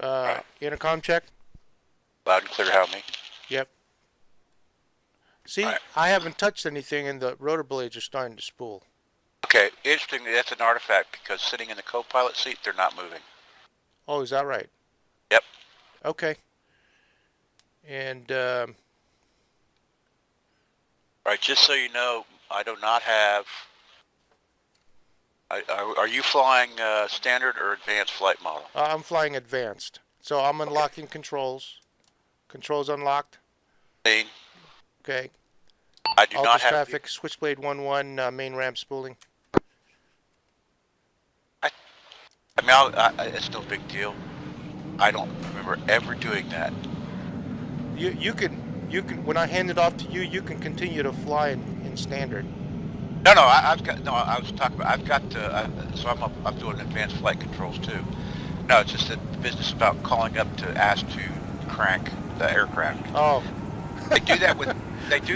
Right. Intercom check. Loud and clear, how me? Yep. See, Right. I haven't touched anything and the rotor blades are starting to spool. Okay, interestingly, that's an artifact because sitting in the co-pilot seat, they're not moving. Oh, is that right? Yep. Okay. And, Right, just so you know, I do not have... Are you flying standard or advanced flight model? I'm flying advanced. So I'm unlocking controls. Controls unlocked. Main. Okay. I do Altus not have... traffic, switchblade 1-1, main ramp spooling. I mean, it's no big deal. I don't remember ever doing that. You can, when I hand it off to you, you can continue to fly in standard. No, I was talking about, I've got, so I'm doing advanced flight controls too. No, it's just that the business about calling up to ask to crank the aircraft. Oh. They do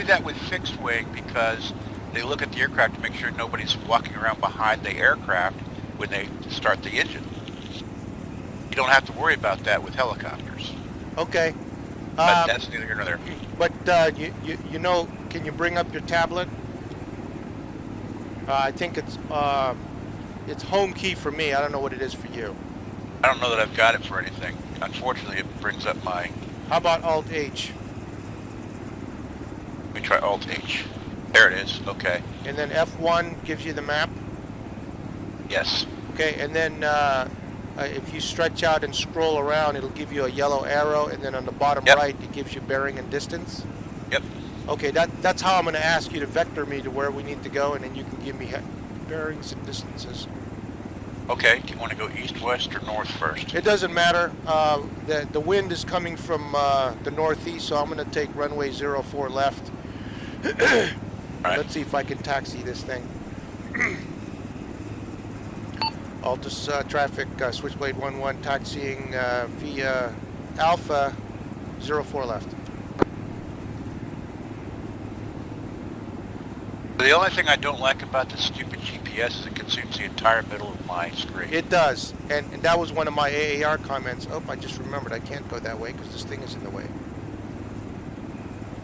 that with fixed wing because they look at the aircraft to make sure nobody's walking around behind the aircraft when they start the engine. You don't have to worry about that with helicopters. Okay. But that's neither here nor there. But you know, can you bring up your tablet? I think it's home key for me. I don't know what it is for you. I don't know that I've got it for anything. Unfortunately, it brings up my... How about Alt H? Let me try Alt H. There it is. Okay. And then F1 gives you the map? Yes. Okay, and then if you stretch out and scroll around, it'll give you a yellow arrow, and then on the bottom right, it gives you bearing and distance? Yep. Okay, that's how I'm going to ask you to vector me to where we need to go, and then you can give me bearings and distances. Okay, do you want to go east, west, or north first? It doesn't matter. The wind is coming from the northeast, so I'm going to take runway 04 left. Right. Let's see if I can taxi this thing. Altus traffic, switchblade 1-1, taxiing via Alpha 04 left. The only thing I don't like about this stupid GPS is it consumes the entire middle of my screen. It does, and that was one of my AAR comments. Oh, I just remembered I can't go that way because this thing is in the way.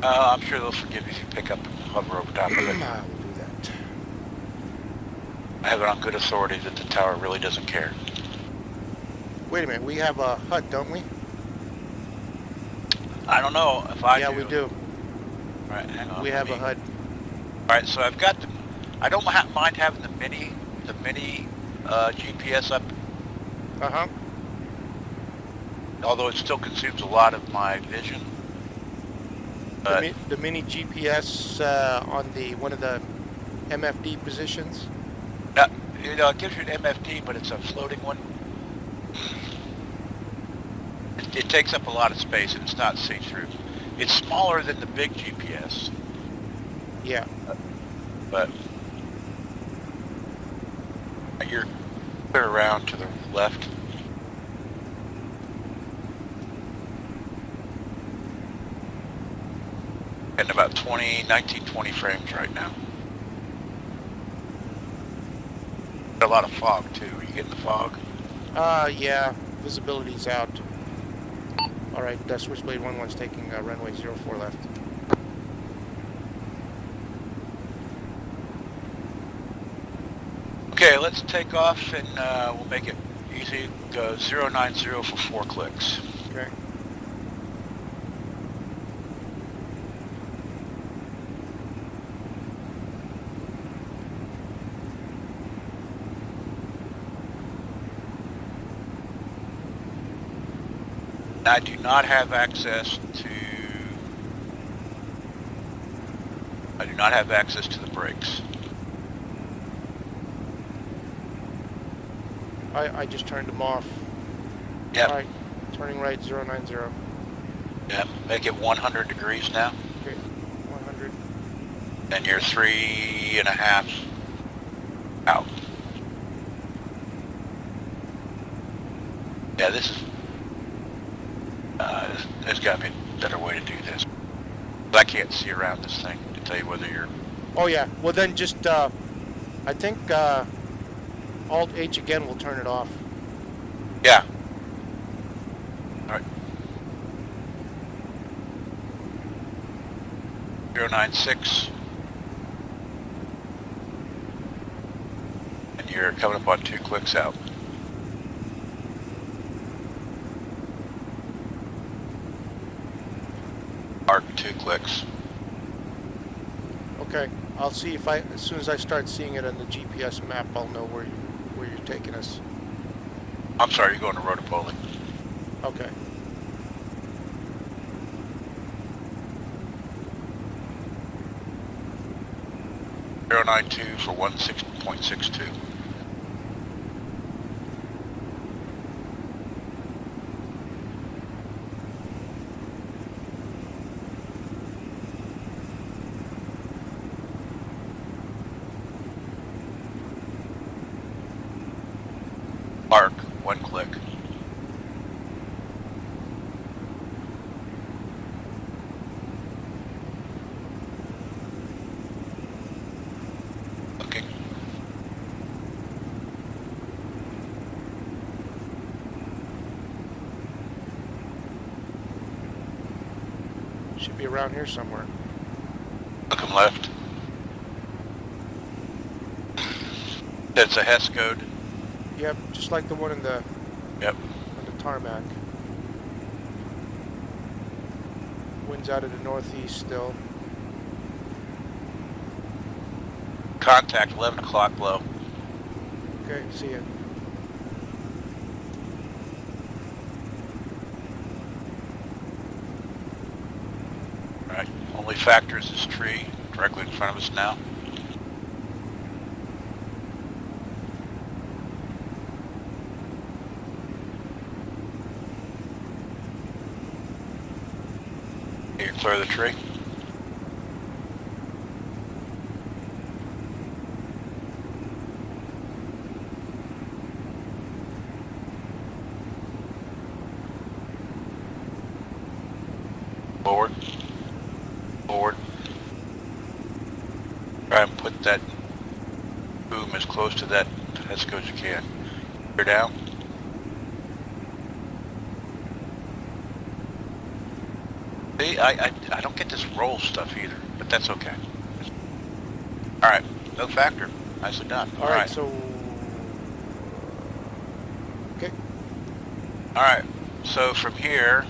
I'm sure they'll forgive you if you pick up and hover over top of it. I will do that. I have it on good authority that the tower really doesn't care. Wait a minute, we have a HUD, don't we? I don't know if I do. Yeah, we do. All right, hang on. We have a HUD. All right, so I've got the... I don't mind having the mini GPS up. Uh-huh. Although it still consumes a lot of my vision. The mini GPS on one of the MFD positions? It gives you an MFD, but it's a floating one. It takes up a lot of space and it's not see-through. It's smaller than the big GPS. Yeah. But you're clear around to the left. And about 19-20 frames right now. A lot of fog too. Are you getting the fog? Yeah. Visibility's out. All right, switchblade 1-1's taking runway 04 left. Okay, let's take off and we'll make it easy. Go 090 for 4 clicks. Okay. I do not have access to the brakes. I just turned them off. Yep. All right, turning right 090. Yeah, make it 100 degrees now. Okay, 100. And you're 3.5 out. Yeah, this is... there's got to be a better way to do this. But I can't see around this thing to tell you whether you're... Oh yeah, well then just, I think Alt H again will turn it off. Yeah. 096. And you're coming up on 2 clicks out. Mark 2 clicks. Okay, I'll see if as soon as I start seeing it on the GPS map, I'll know where you're taking us. I'm sorry, you're going to Rotopoli. Okay. .92 for 16.62. Mark 1 click. Looking. Should be around here somewhere. Looking left. That's a HES code. Yep, just like the one in the Yep. on the tarmac. Wind's out of the northeast still. Contact 11 o'clock low. Okay, see it. Right. Only factor is this tree directly in front of us now. Here, clear the tree. Forward. Forward. Try and put that boom as close to that hesco as you can. Clear down. See, I don't get this roll stuff either, but that's okay. Alright, no factor. Nicely done. Alright, so... Okay. Alright, so from here,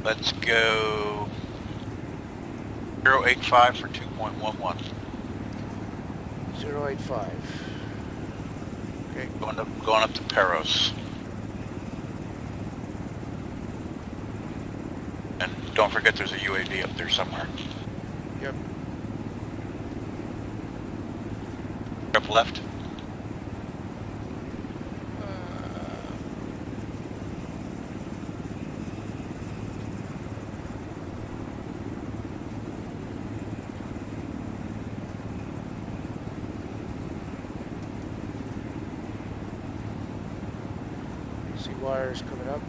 let's go 085 for 2.11. 085. Okay. Going up to Peros. And don't forget there's a UAV up there somewhere. Yep. Up left. See wires coming up.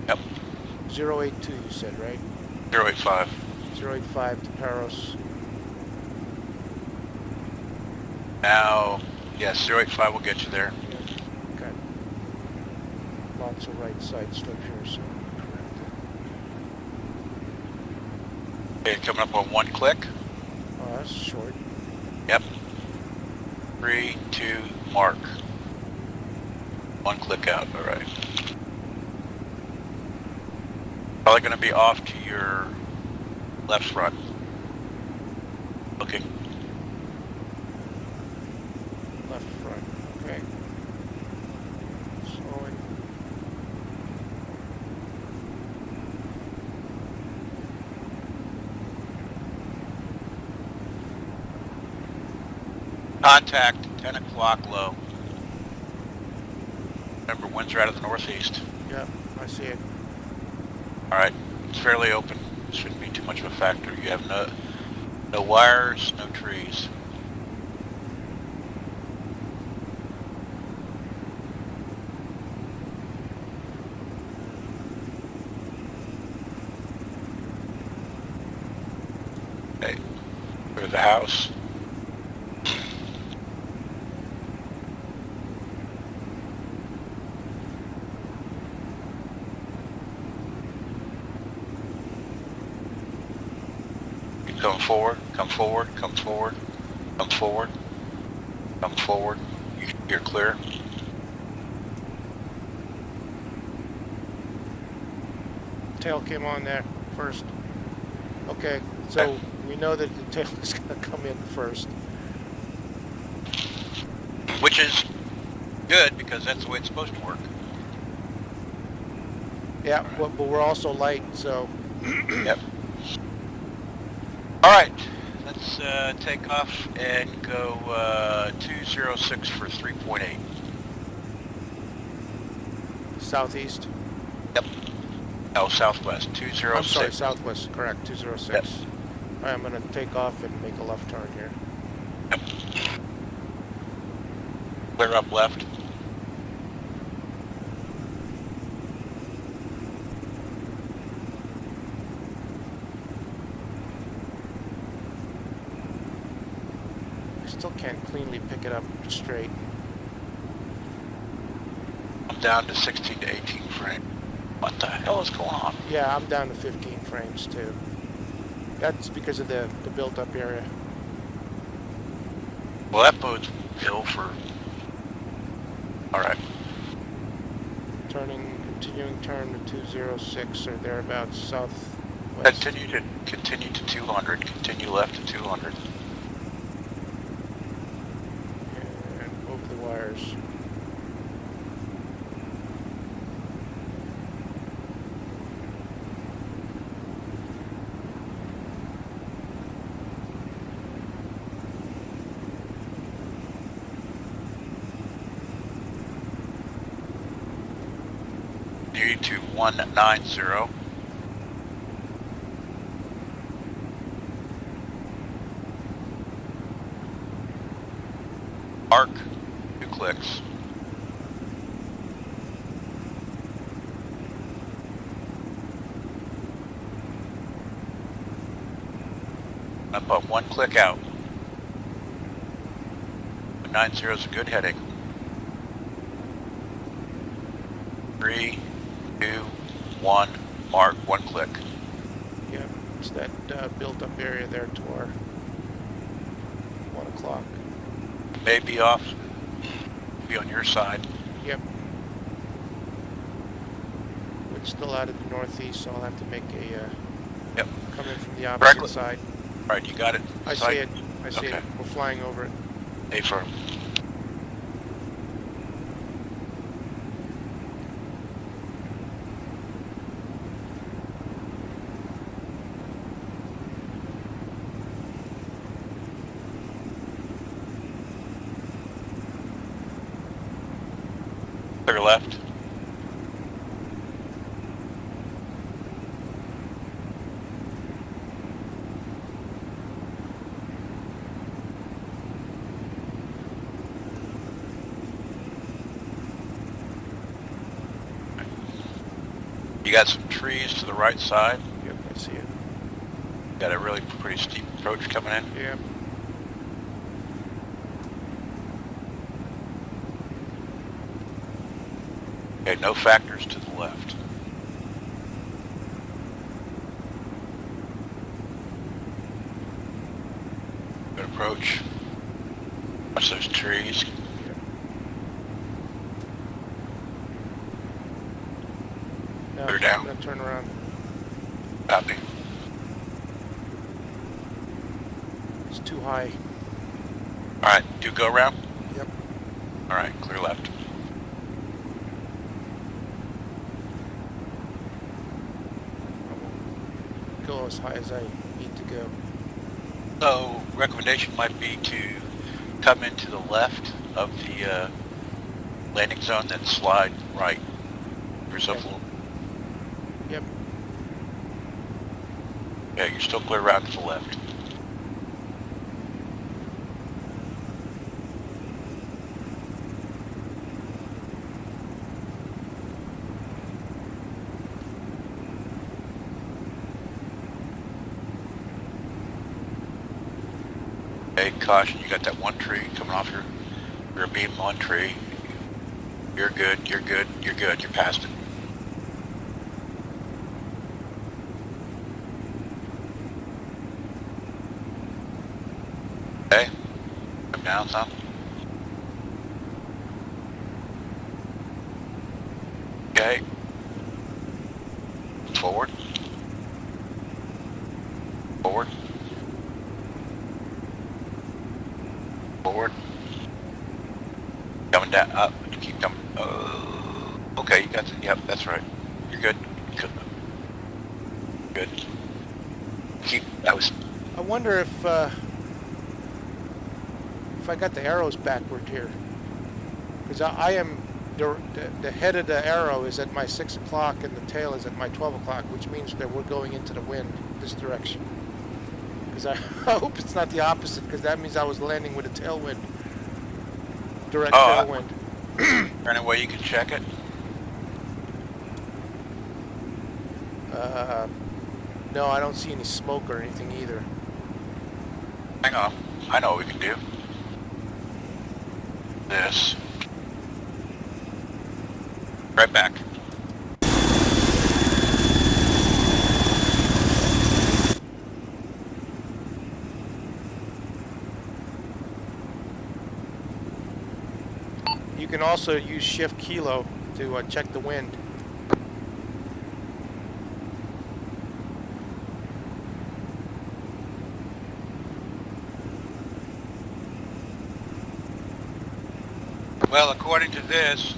Yep. 082 you said, right? 085. 085 to Paros. Now, yes, 085 will get you there. Yeah. Okay. Lots of right side slip here, so correct it. Okay, coming up on 1 click. Oh, that's short. Yep. 3, 2, mark. 1 click out, alright. Probably going to be off to your left front. Looking. Left front. Okay. Slowing. Contact 10 o'clock low. Remember, winds are out of the northeast. Yep, I see it. Alright, it's fairly open. Shouldn't be too much of a factor. You have no wires, no trees. Okay, go to the house. Come forward, come forward, come forward, come forward, come forward. You're clear. Tail came on there first. Okay, so we know that the tail is going to come in first. Which is good because that's the way it's supposed to work. Yeah, but we're also light, so. Yep. All right, let's take off and go 206 for 3.8. Southeast. Yep. Oh, southwest, 206. I'm sorry, southwest, correct, 206. Yep. All right, I'm going to take off and make a left turn here. Yep. Clear up left. I still can't cleanly pick it up straight. I'm down to 16 to 18 frame. What the hell is going on? Yeah, I'm down to 15 frames too. That's because of the built-up area. Well, that bodes ill for... All right. Continuing turn to 206 or thereabouts southwest. Continue to 200. Continue left to 200. And over the wires. Continue to 190. Arc, 2 clicks. Up on 1 click out. 190 is a good heading. 3, 2, 1, mark, 1 click. Yeah, it's that built-up area there to our 1 o'clock. May be off, be on your side. Yep. It's still out of the northeast, so I'll have to make a Yep. come in from the opposite Correctly. side. All right, you got it? I see it. I see Okay. it. We're flying over it. A firm. Clear left. You got some trees to the right side. Yep, I see it. Got a really pretty steep approach coming in. Yep. Okay, no factors to the left. Good approach. Watch those trees. Now, Clear down. I'm going to turn around. Copy. It's too high. All right, do go around? Yep. All right, clear left. Go as high as I need to go. So, recommendation might be to come into the left of the landing zone, then slide right. Yourself a little. Yep. Yeah, you're still clear around to the left. Okay, caution, you got that one tree coming off your beam, one tree. You're good, you're good, you're good, you're past it. Down some. Okay. Forward. Forward. Forward. Coming down, up. Keep coming. Okay, you got it. Yep, that's right. You're good. Good. Keep. I wonder if I got the arrows backward here, because I am the head of the arrow is at my 6 o'clock and the tail is at my 12 o'clock, which means that we're going into the wind this direction. Because I hope it's not the opposite, because that means I was landing with a tailwind, direct tailwind. Any way you can check it? No, I don't see any smoke or anything either. Hang on. I know what we can do. This. Right back. You can also use Shift Kilo to check the wind. Well, according to this,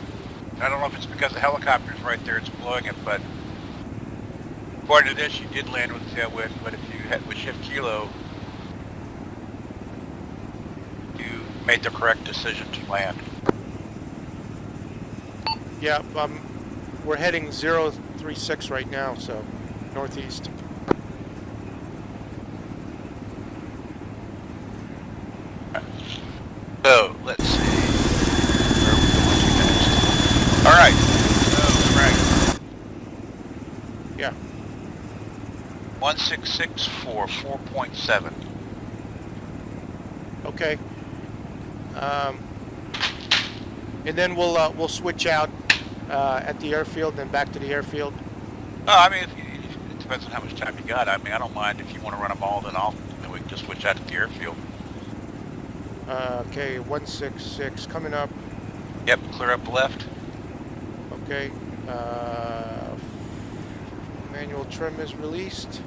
I don't know if it's because the helicopter's right there, it's blowing it, but according to this, you did land with a tailwind, but if you had with Shift Kilo, you made the correct decision to land. Yeah, we're heading 036 right now, so northeast. So, let's see. Where are we going to next? Alright, so, Frank. Yeah. 1664, 4.7. Okay. And then we'll switch out at the airfield, then back to the airfield. Oh, I mean, it depends on how much time you got. I mean, I don't mind if you want to run them all, then we can just switch out at the airfield. Okay, 166 coming up. Yep, clear up left. Okay. Manual trim is released.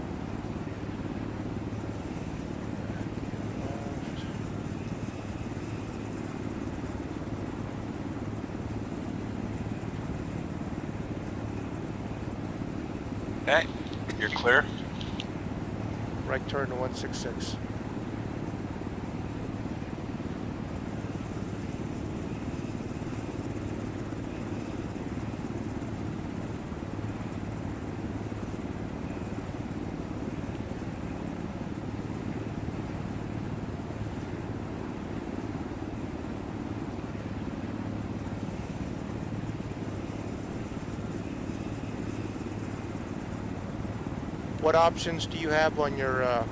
Okay, you're clear. Right turn to 166. What options do you have on your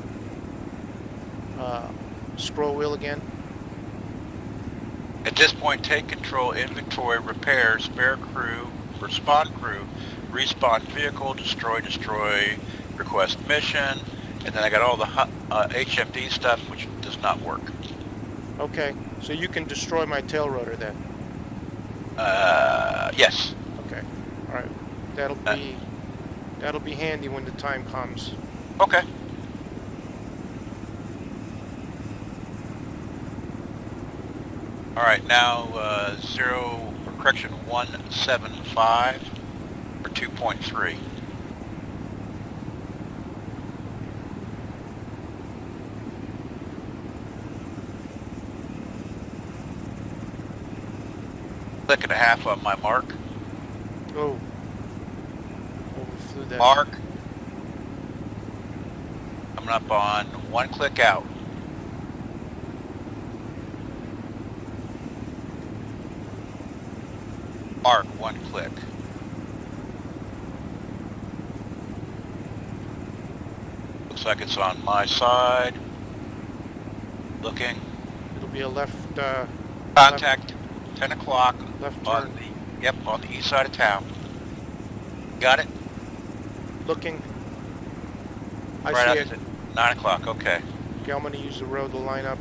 scroll wheel again? At this point, take control, inventory, repair, spare crew, respond crew, respawn vehicle, destroy, request mission, and then I got all the HMD stuff, which does not work. Okay, so you can destroy my tail rotor then? Yes. Okay, all right. That'll be handy when the time comes. Okay. All right, now 175 for 2.3. Click and a half on my mark. Oh. Overflew that. Mark. Coming up on one click out. Mark, one click. Looks like it's on my side. Looking. It'll be a left. Contact 10 o'clock Left on turn. on the east side of town. Got it? Looking. I Right see up it. at 9 o'clock, okay. Okay, I'm going to use the road to line up.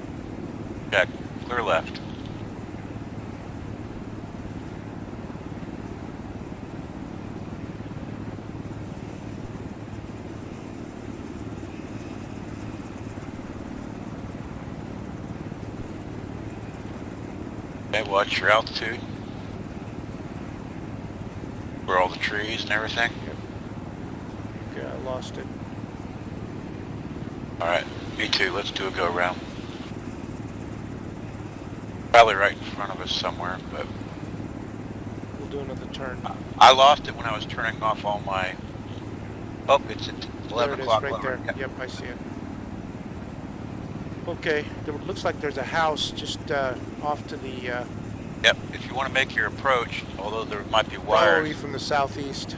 Check. clear left. Okay, watch your altitude. Where all the trees and everything. Yep. Okay, I lost it. Alright, me too. Let's do a go around. Probably right in front of us somewhere, but We'll do another turn. I lost it when I was turning off all my... Oh, it's at 11 o'clock. There it is, right there. Yep, I see it. Okay, there looks like there's a house just off to the... Yep, if you want to make your approach, although there might be probably wires... from the southeast.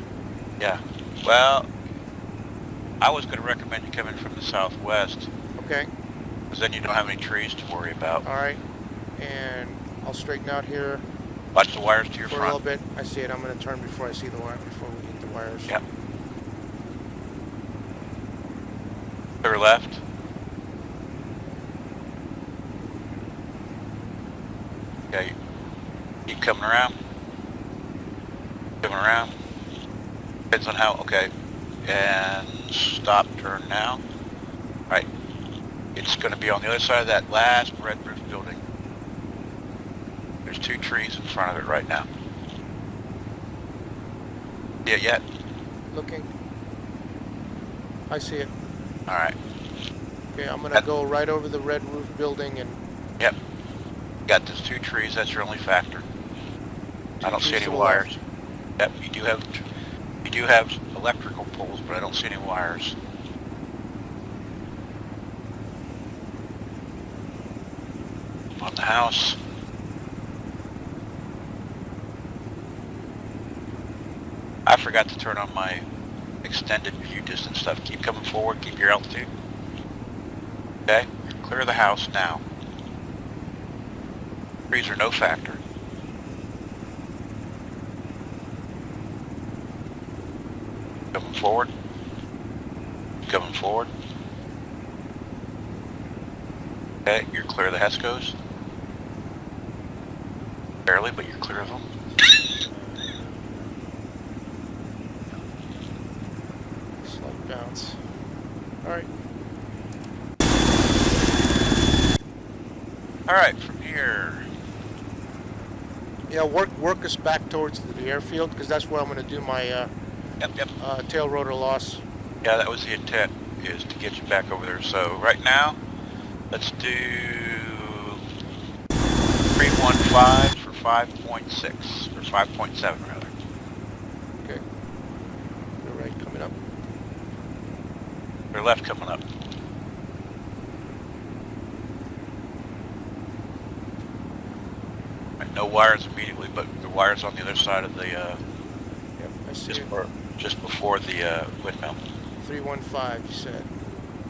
Yeah, well, I was going to recommend you come in from the southwest, Okay, because then you don't have any trees to worry about. all right. And I'll straighten out here Watch the wires to your for a little front. bit. I see it. I'm going to turn before I see the wire, before we hit the wires. Yep. Clear left. Okay, keep coming around. Coming around. Depends on how, okay. And stop, turn now. Right. It's going to be on the other side of that last red roof building. There's 2 trees in front of it right now. See it yet? Looking. I see it. Alright. Okay, I'm going to go right over the red roof building and... Yep. Got those 2 trees, that's your only factor. I don't see trees any to the wires. left. Yep, you do have electrical poles, but I don't see any wires. On the house. I forgot to turn on my extended view distance stuff. Keep coming forward, keep your altitude. Okay, clear the house now. Trees are no factor. Coming forward. Coming forward. Okay, you're clear of the hescos. Barely, but you're clear of them. Slight bounce. Alright. Alright, from here. Yeah, work us back towards the airfield, because that's where I'm going to do my Yep. tail rotor loss. Yeah, that was the intent, is to get you back over there. So right now, let's do 315 for 5.6, or 5.7 rather. Okay. Your right coming up. Your left coming up. Right, no wires immediately, but the wires on the other side of the, Yep, I see it. just before the windmill. 315, you said.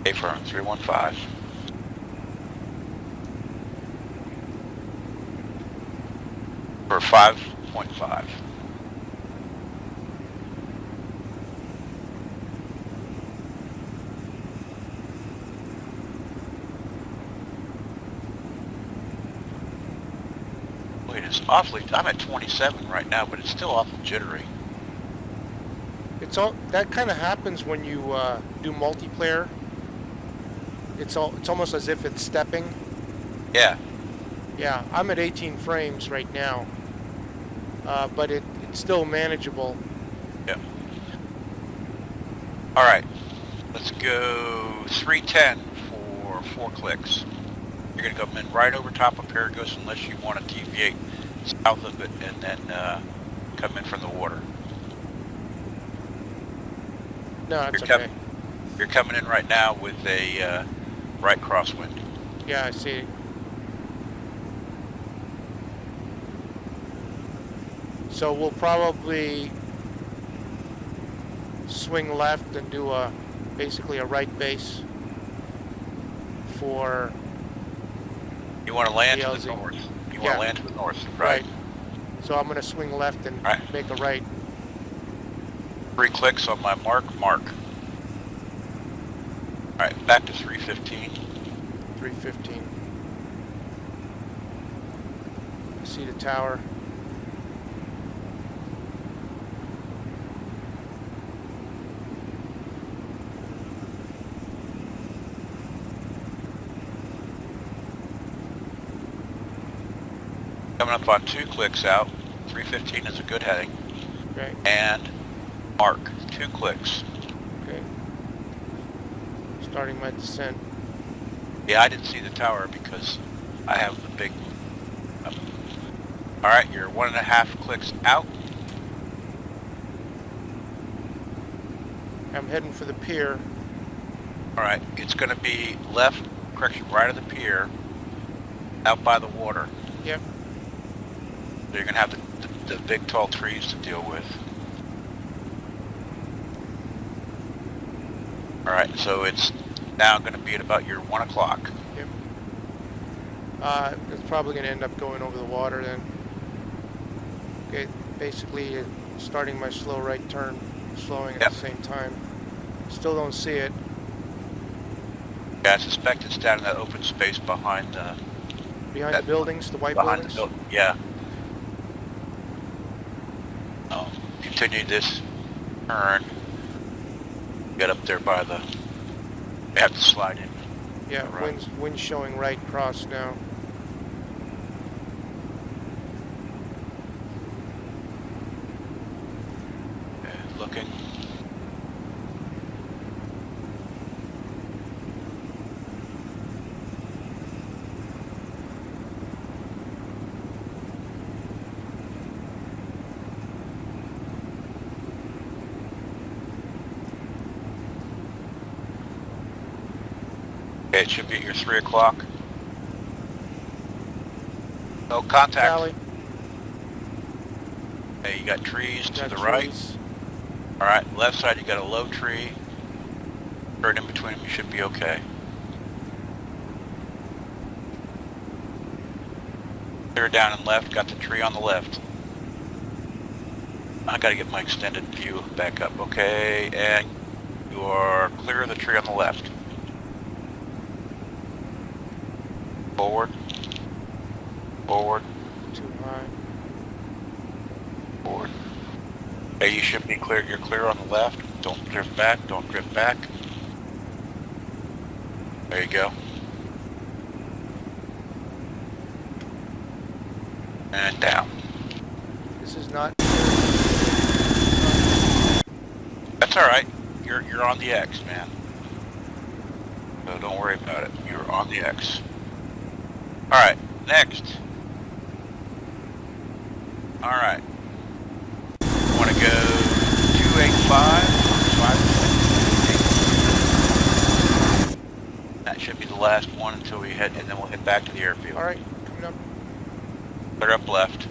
A firm, 315. For 5.5. Wait, it's awfully, I'm at 27 right now, but it's still awful jittery. It's all that kind of happens when you do multiplayer. It's almost as if it's stepping. Yeah. Yeah, I'm at 18 frames right now, but it's still manageable. Yeah. All right. Let's go 310 for 4 clicks. You're going to come in right over top of Paragos unless you want to deviate south of it and then come in from the water. No, that's You're okay. You're coming in right now with a right crosswind. Yeah, I see. So we'll probably swing left and do basically a right base for... You want to land to LZ. the north. You want Yeah. to land to the north, right? So I'm going to swing left and Right. make a right. 3 clicks on my mark. All right, back to 315. 315. see the tower. Coming up on 2 clicks out. 315 is a good heading. Okay. And mark 2 clicks. Okay. Starting my descent. Yeah, I didn't see the tower because I have the big. All right, you're 1.5 clicks out. I'm heading for the pier. All right, it's going to be left, correction, right of the pier, out by the water. Yep. So you're going to have the big tall trees to deal with. All right, so it's now going to be at about your 1 o'clock. Yep. It's probably going to end up going over the water then. Okay, basically starting my slow right turn, slowing at the same time. Still don't see it. Yeah, I suspect it's down in that open space behind the buildings, the white behind buildings? the building. Yeah. Continue this turn. Get up there by the. We have to slide in. Yeah, right. wind's showing right cross now. Looking. Okay, it should be at your 3 o'clock. No contact. Valley. Okay, you got trees to Got the trees. right. All right, left side you got a low tree. Right in between them, you should be okay. Clear down and left, got the tree on the left. I gotta get my extended view back up, okay, and you are clear of the tree on the left. Forward. Forward. Too high. Forward. Okay, you should be clear. You're clear on the left. Don't drift back. Don't drift back. There you go. And down. This is not. That's all right. You're on the X, man. So don't worry about it. You're on the X. All right. Next. All right. Want to go 285. That should be the last one until we head, and then we'll head back to the airfield. All right, coming up. Clear up left.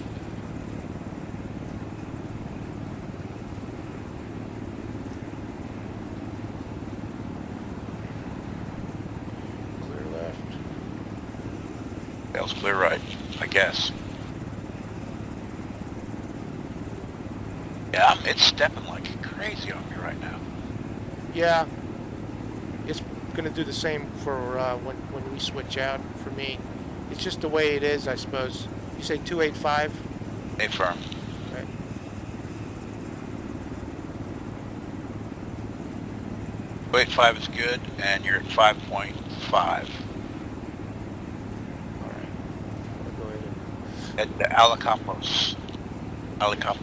Clear left. That was clear right, I guess. Yeah, it's stepping like crazy on me right now. Yeah. It's going to do the same for when we switch out for me. It's just the way it is, I suppose. You say 285? Stay firm. Okay. 285 is good, and you're at 5.5. All right. I'll go ahead and... At the Alicampos. Alicampos.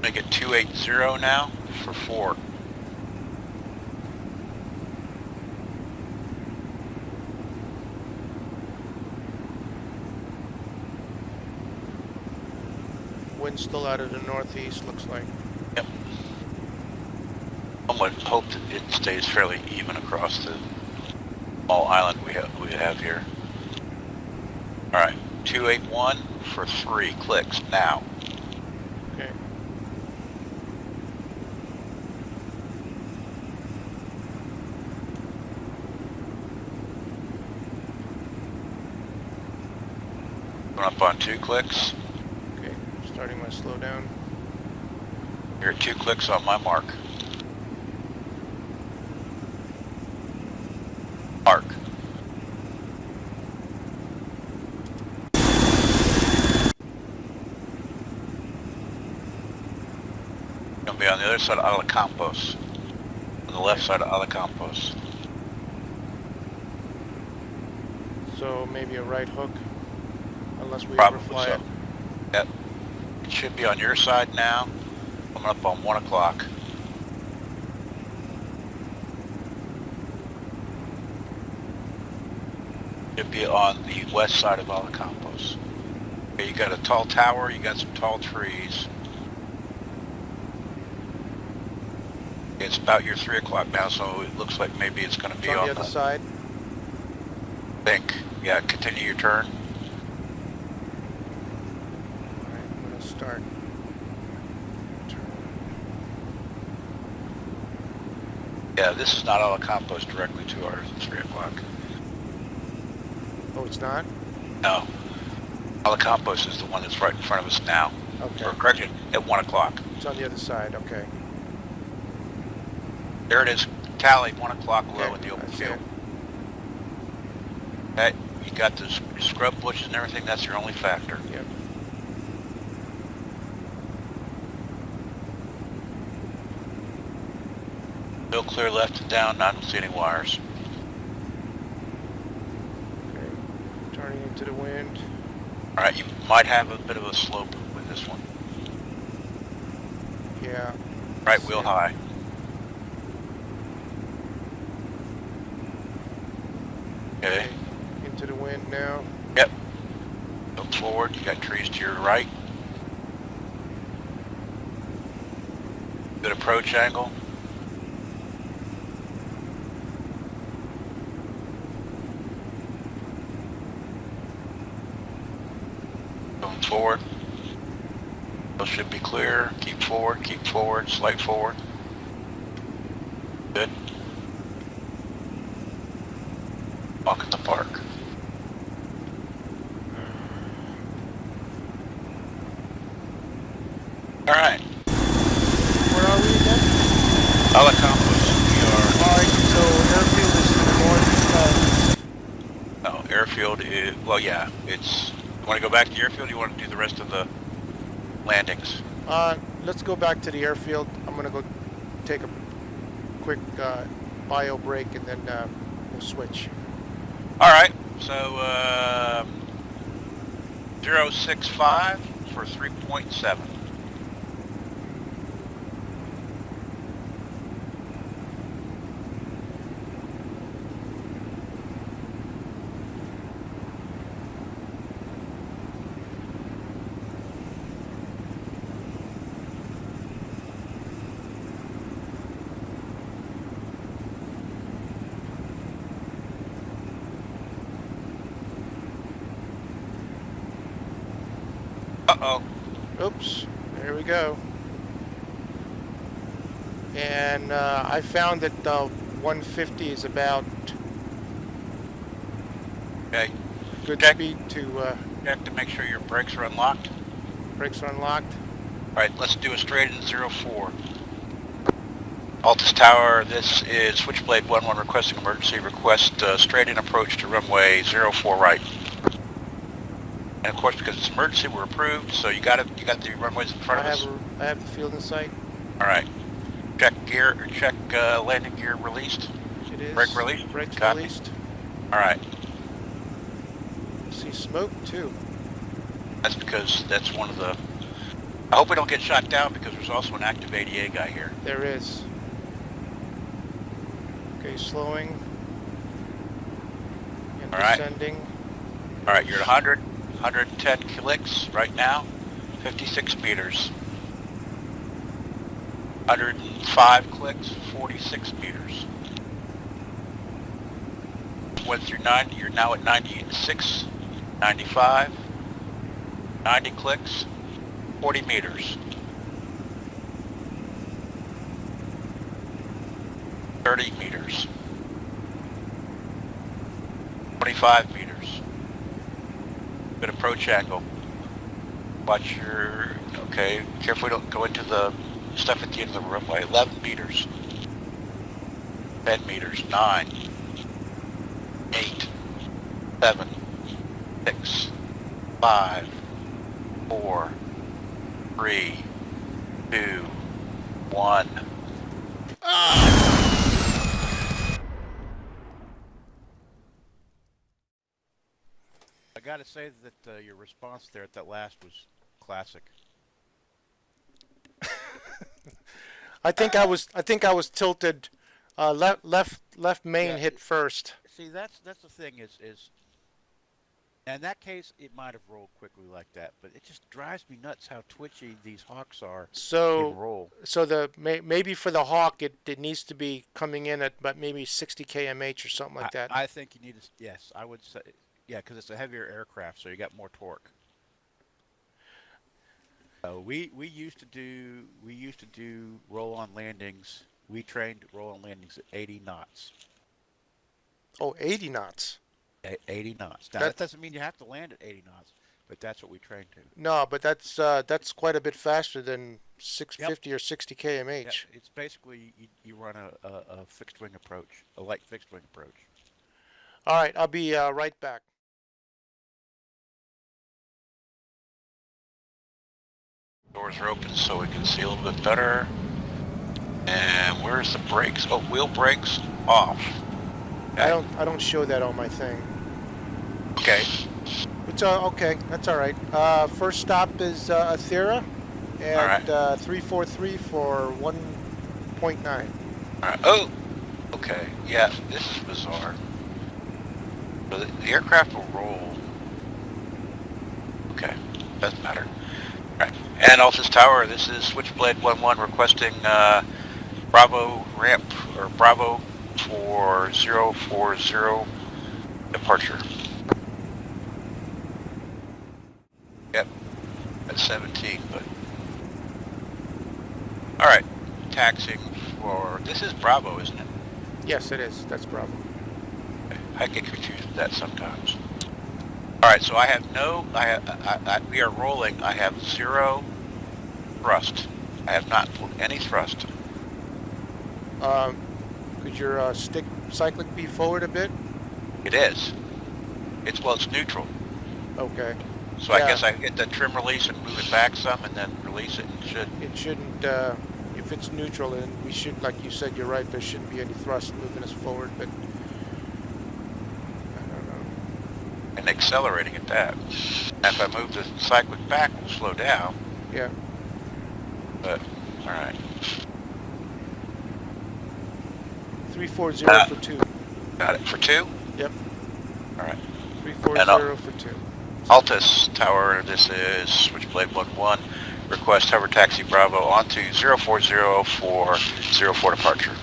Make it 280 now for 4. Wind's still out of the northeast, looks like. Yep. I would hope that it stays fairly even across the small island we have here. All right, 281 for 3 clicks now. Okay. Going up on 2 clicks. Okay, starting my slowdown. You're at 2 clicks on my mark. Mark. Gonna be on the other side of Alacampos. On the left side of Alacampos. So maybe a right hook, unless we Probably overfly so. it. Yep. It should be on your side now. Coming up on 1 o'clock. Should be on the west side of Alacampos. Okay, you got a tall tower, you got some tall trees. It's about your 3 o'clock now, so it looks like maybe it's going to be It's on the on other side. think. Yeah, continue your turn. Alright, I'm gonna start. Yeah, this is not Alacampos directly to our 3 o'clock. Oh, it's not? No. Alacampos is the one that's right in front of us now. Okay. Or correction, at 1 o'clock. It's on the other side, okay. There it is. Tally, 1 o'clock low Okay, in the open I see field. it. Okay, you got the scrub bushes and everything, that's your only factor. Yep. Still clear left and down, I don't see any wires. Okay. Turning into the wind. Alright, you might have a bit of a slope with this one. Yeah. Right wheel high. Okay. Into the wind now. Yep. Go forward, you got trees to your right. Good approach angle. Going forward. Those should be clear. Keep forward, slight forward. Good. Walk in the park. All right. Where are we again? Alacampos. Alright, so airfield is to the north. No, airfield is, well, yeah, it's, you want to go back to the airfield, or you want to do the rest of the landings? Let's go back to the airfield. I'm gonna go take a quick bio break and then we'll switch. All right, so 065 for 3.7. Uh-oh. Oops, there we go. And I found that 150 is about Okay, good Check. speed to check to make sure your brakes are unlocked. brakes are unlocked. All right, let's do a straight in 04. Altus Tower, this is Switchblade 11 requesting emergency request straight in approach to runway 04 right. And of course, because it's emergency, we're approved, so you got the runways in front of us. I have the field in sight. All right. Check gear, or check landing gear released. It is. Brake released? Brakes Copy. released. All right. See smoke too. That's because that's one of the... I hope we don't get shot down because there's also an active ADA guy here. There is. Okay, slowing. And All right. descending. All right, you're at 110 clicks right now, 56 meters. 105 clicks, 46 meters. Went through 90, you're now at 96, 95, 90 clicks, 40 meters. 30 meters. 25 meters. Good approach angle. Watch your, okay, careful we don't go into the stuff at the end of the runway. 11 meters. 10 meters. 9. 8. 7. 6. 5. 4. 3. 2. 1. I gotta say that your response there at that last was classic. I think I was tilted. Left main Yeah, hit first. See, that's the thing is in that case it might have rolled quickly like that, but it just drives me nuts how twitchy these hawks are in roll. So maybe for the Hawk it needs to be coming in at but maybe 60 kmh or something like that. I think you need to, yes, I would say, yeah, because it's a heavier aircraft, so you got more torque. We used to do roll-on landings. We trained roll-on landings at 80 knots. Oh, 80 knots. 80 knots. Now that doesn't mean you have to land at 80 knots, but that's what we trained to. No, but that's quite a bit faster than 650 or 60 kmh. Yeah, it's basically you run a fixed wing approach, a light fixed wing approach. All right, I'll be right back. Doors are open so we can see a little bit better. And where's the brakes? Oh, wheel brakes off. Okay. I don't show that on my thing. Okay. It's okay. That's all right. First stop is Athera at 343 for 1.9. All right. Oh. Okay. Yeah. This is bizarre. So the aircraft will roll. Okay. Doesn't matter. All right. And Altus Tower. This is Switchblade 11 requesting Bravo ramp or Bravo for 040 departure. Yep, at 17, but all right, taxiing for, this is Bravo, isn't it? Yes, it is. That's Bravo. Okay. I get confused with that sometimes. All right, so I have no, we are rolling. I have 0 thrust. I have not pulled any thrust. Could your stick cyclic be forward a bit? It is. It's neutral. Okay. So yeah. I guess I hit the trim release and move it back some and then release it and should. It shouldn't, if it's neutral, and we should, like you said, you're right, there shouldn't be any thrust moving us forward, but I don't know. And accelerating at that. If I move the cyclic back, we'll slow down. Yeah. But, all right. 340 for 2. Got it. For 2? Yep. All right. 340 for 2. Altus Tower, this is Switchblade 11. Request hover taxi Bravo onto 040 for 04 departure.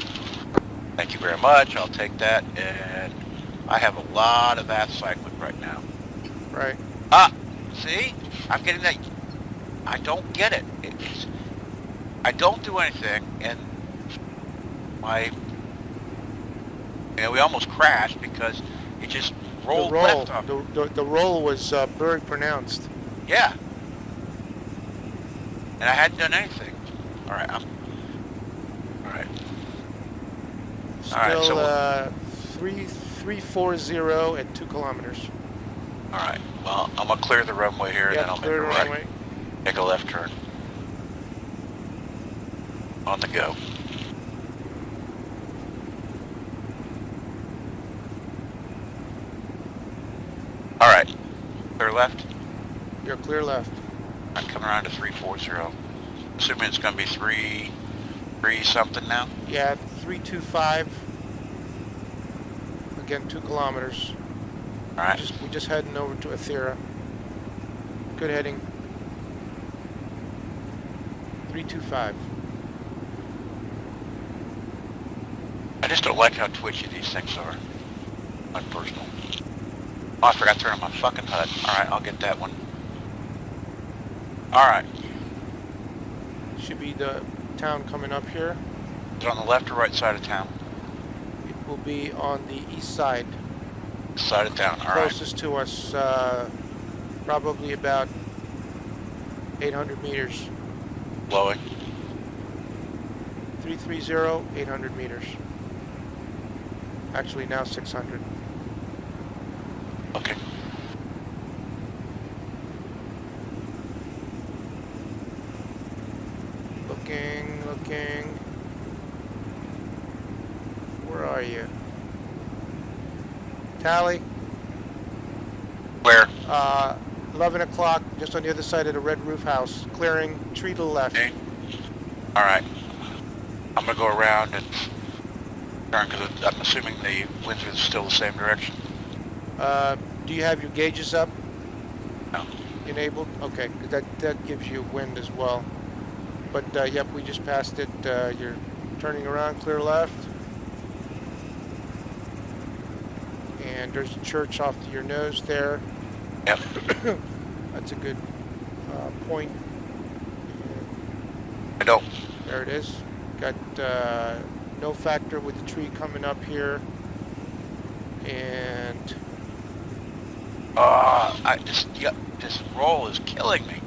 Thank you very much. I'll take that. And I have a lot of aft cyclic right now. Right. Ah, see? I'm getting that. I don't get it. I don't do anything, and we almost crashed because it just rolled left off. The roll was very pronounced. Yeah. And I hadn't done anything. All right. All right. Still, all right. So 340 at 2 kilometers. All right. Well, I'm gonna clear the runway here, and then I'll make a right. Runway. Make a left turn. On the go. All right. Clear left. You're clear left. I'm coming around to 340. Assuming it's going to be 3 something now? Yeah, 325. Again, 2 kilometers. All right. We're just heading over to Athera. Good heading. 325. I just don't like how twitchy these things are. Unpersonal. Oh, I forgot to turn on my fucking HUD. Alright, I'll get that one. Alright. Should be the town coming up here. Is it on the left or right side of town? It will be on the east side. Side of town, alright. Closest to us, Probably about 800 meters. Blowing. 330, 800 meters. Actually now 600. Okay. Looking. Where are you? Tally. Where? 11 o'clock, just on the other side of the red roof house. Clearing, tree to the left. Okay. All right. I'm gonna go around and turn because I'm assuming the winds are still the same direction. Do you have your gauges up? No. Enabled? Okay, 'cause that gives you wind as well. But yep, we just passed it. You're turning around, clear left. And there's a church off to your nose there. Yep. That's a good point. I don't. There it is. Got no factor with the tree coming up here. And this roll is killing me.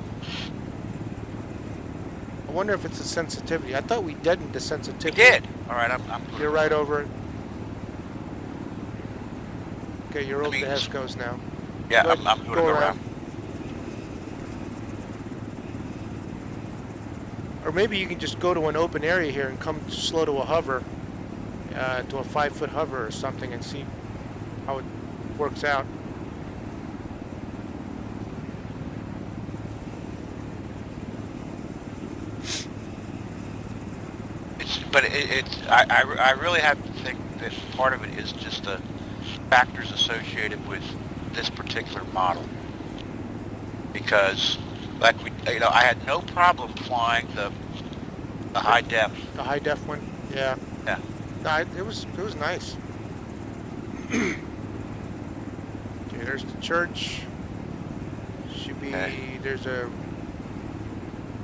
I wonder if it's a sensitivity. I thought we deadened the We sensitivity. did. All right, I'm You're right over it. Okay, you're over mean, the hescos now. Yeah, But I'm going to go around. Or maybe you can just go to an open area here and come slow to a hover, to a 5-foot hover or something, and see how it works out. I really have to think that part of it is just the factors associated with this particular model, because like I had no problem flying the high def. The high def one, yeah. Yeah. No, it was nice. Okay, there's the church. Should be There's a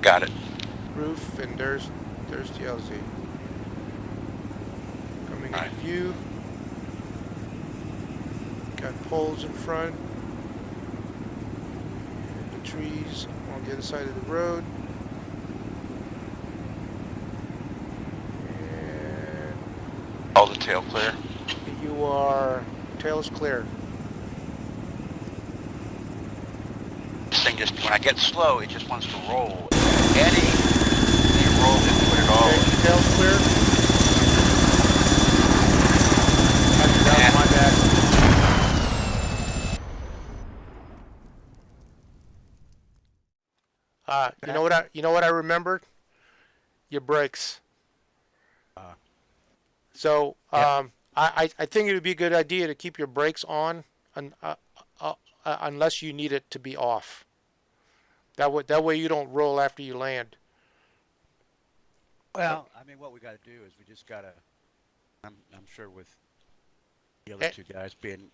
Got it. roof, and there's the LZ coming in view. Got poles in front. And the trees on the other side of the road. And All the tail clear. you are, tail is clear. This thing just, when I get slow, it just wants to roll. Any roll and put it all. Okay, tail's clear. Actually, that was my bad. You know what I remembered? Your brakes. So I think it would be a good idea to keep your brakes on, unless you need it to be off. That way you don't roll after you land. Well, I mean, what we got to do is we just got to. I'm sure with the other two guys being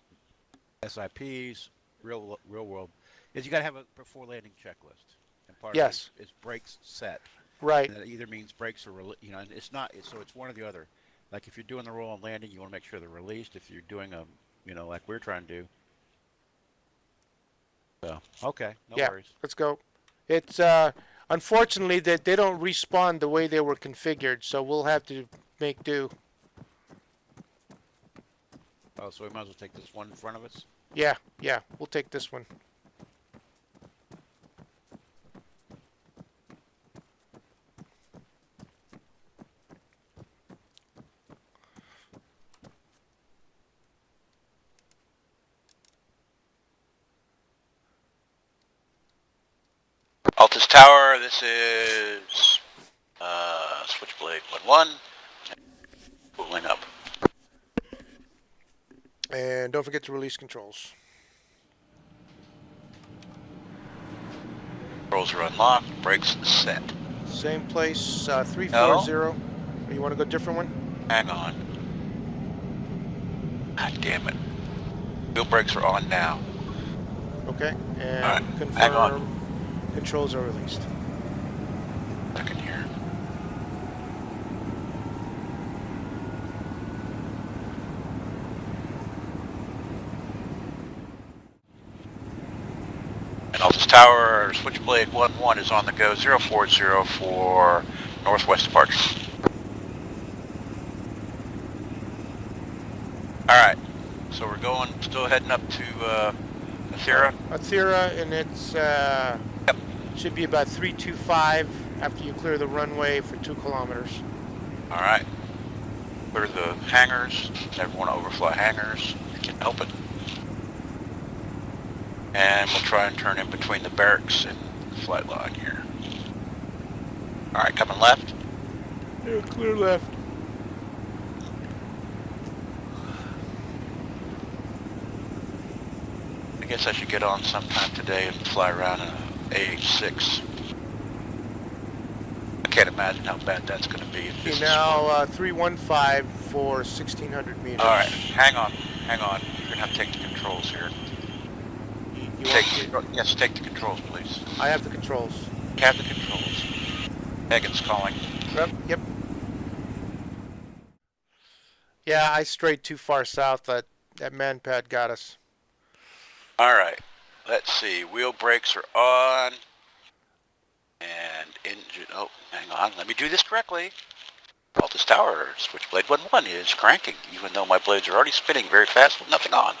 SIPs, real world, is you got to have a before landing checklist. And part of it is brakes set. Right. And that either means brakes are, it's not. So it's one or the other. Like if you're doing the roll and landing, you want to make sure they're released. If you're doing like we're trying to do. So okay, no worries. Let's go. It's unfortunately that they don't respawn the way they were configured, so we'll have to make do. Oh, so we might as well take this one in front of us? Yeah, we'll take this one. Altus Tower, this is Switchblade 1-1. Pulling up. And don't forget to release controls. Controls are unlocked. Brakes set. Same place, 340. Or you want to go different one? Hang on. God damn it. Wheel brakes are on now. Okay, and right, confirm hang on. Controls are released. Second here. And Altus Tower, Switchblade 1-1 is on the go, 040 for northwest departure. Alright, so we're going, still heading up to Athera. Athera, and it's should be about 325 after you clear the runway for 2 kilometers. Alright, clear the hangars, never want to overfly hangars, you can help it. And we'll try and turn in between the barracks and the flight line here. Alright, coming left. Yeah, clear left. I guess I should get on sometime today and fly around in an AH-6. I can't imagine how bad that's going to be. If this Okay, now 315 for 1600 meters. Alright, hang on. You're going to have to take the controls here. You Yes, take the controls, please. I have the controls. Have the controls. Megan's calling. Yep. Yeah, I strayed too far south. That man pad got us. Alright, let's see. Wheel brakes are on. And engine, oh, hang on. Let me do this correctly. Altus Tower, Switchblade 1-1 is cranking, even though my blades are already spinning very fast with nothing on.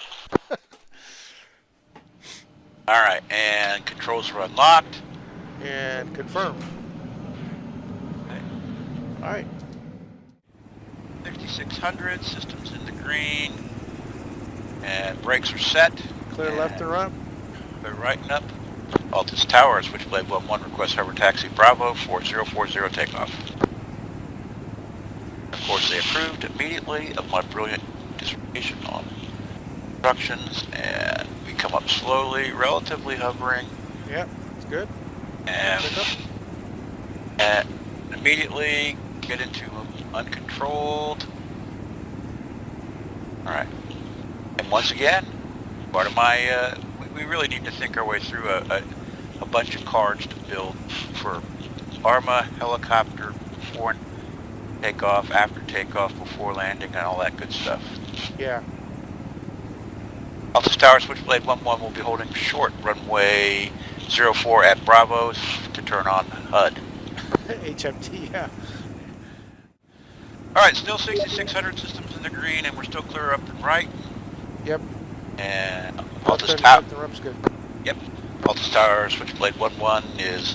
Alright, and controls are unlocked. And confirm. Okay. Alright. 6600, systems in the green. And brakes are set. Clear left and right. Clear right and up. Altus Tower, Switchblade 1-1, request hover taxi Bravo 4040 takeoff. Of course, they approved immediately of my brilliant dissertation on instructions, and we come up slowly, relatively hovering, Yep, it's good. and immediately get into uncontrolled. Alright. And once again, part of my, we really need to think our way through a bunch of cards to build for Arma, helicopter, before takeoff, after takeoff, before landing, and all that good stuff. Yeah. Altus Tower, Switchblade 1-1 will be holding short runway 04 at Bravo's to turn on HUD. HMT, yeah. Alright, still 6600 systems in the green, and we're still clear up and right. Yep. And Left Altus and Tower, left and right's good. yep. Altus Tower, Switchblade 1-1 is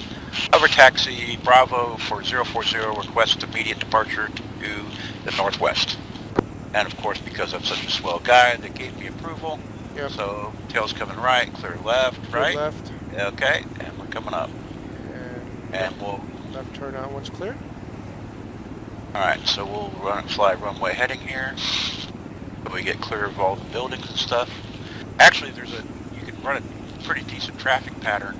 hover taxi Bravo for 040, request immediate departure to the northwest. And of course, because I'm such a swell guy, they gave me approval. Yep. So tail's coming right, clear left, Clear right. left. Okay, and we're coming up. And we'll, Left turn on once clear. alright, so we'll fly runway heading here. So we get clear of all the buildings and stuff. Actually, you can run a pretty decent traffic pattern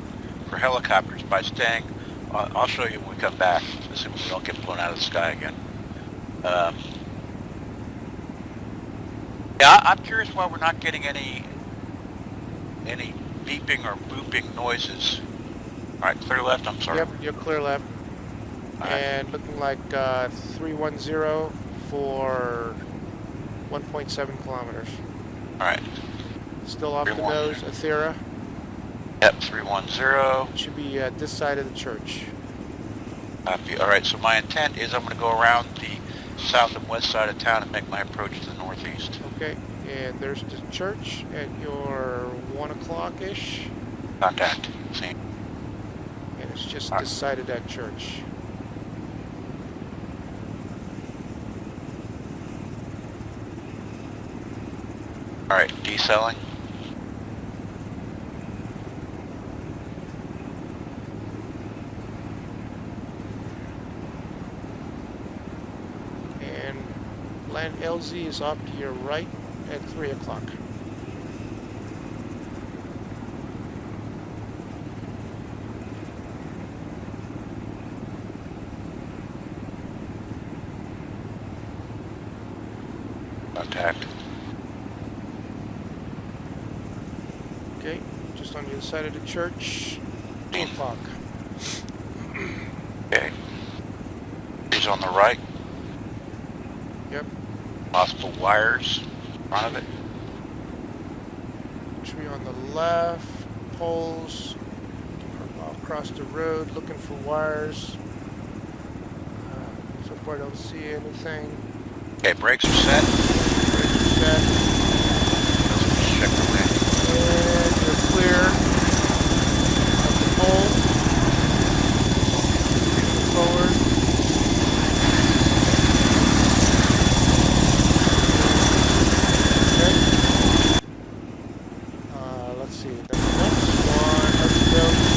for helicopters by staying, I'll show you when we come back, assuming we don't get blown out of the sky again. Yeah, I'm curious why we're not getting any beeping or booping noises. Alright, clear left, I'm sorry. Yep, clear left. Right. And looking like 310 for 1.7 kilometers. Alright, Still off the 310. nose, Athera. yep, 310. Should be at this side of the church. Copy. Alright, so my intent is I'm going to go around the south and west side of town and make my approach to the northeast. Okay, and there's the church at your 1 o'clock-ish. Contact. See. And it's just Alright. this side of that church. Alright, decelling. And land LZ is off to your right at 3 o'clock. Contact. Okay, just on the other side of the church, 2 o'clock. Okay. He's on the right. Yep, Possible wires in front of it. tree on the left, poles across the road looking for wires. So far, I don't see anything. Okay, brakes are set. Brakes are set. Let's check the wind. And you're clear of the pole. Moving forward. Okay. Let's see. The next one, let's go to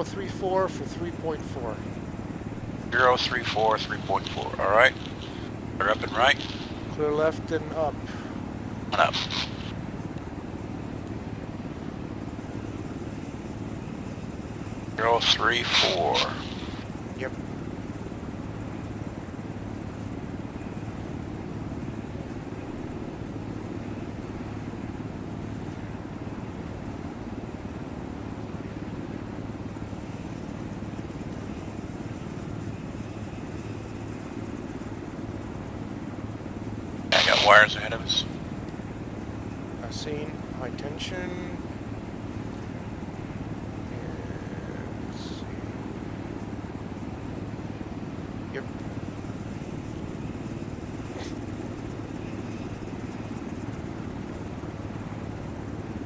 034 for 3.4. 034, 3.4. All right. They're up and right. Clear left and up. And up. Zero, 3, 4. Yep. I got wires ahead of us. I've seen high tension. And let's see. Yep.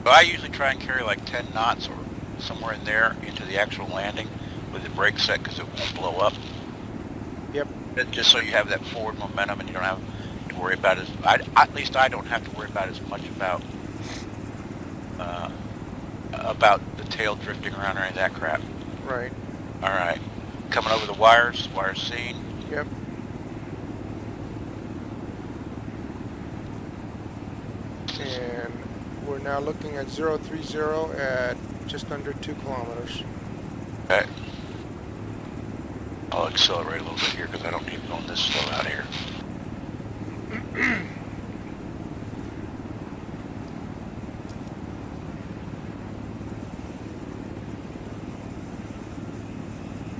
So I usually try and carry like 10 knots or somewhere in there into the actual landing with the brake set because it won't blow up. Yep. Just so you have that forward momentum and you don't have to worry about at least I don't have to worry about as much about the tail drifting around or any of that crap. Right. All right. Coming over the wires seen. Yep. And we're now looking at 030 at just under 2 kilometers. Okay. I'll accelerate a little bit here because I don't need going this slow out here.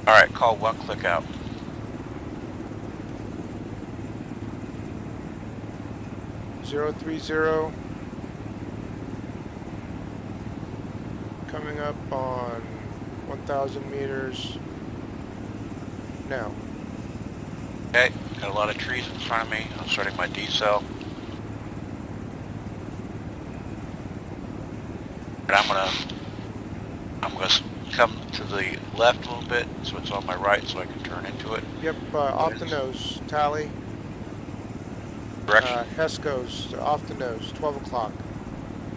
All right, call 1 click out. Zero 30 coming up on 1,000 meters now. Okay, got a lot of trees in front of me. I'm starting my decel. And I'm gonna come to the left a little bit so it's on my right so I can turn into it. Yep, off the nose, tally. Direction. Hescos, off the nose, 12 o'clock.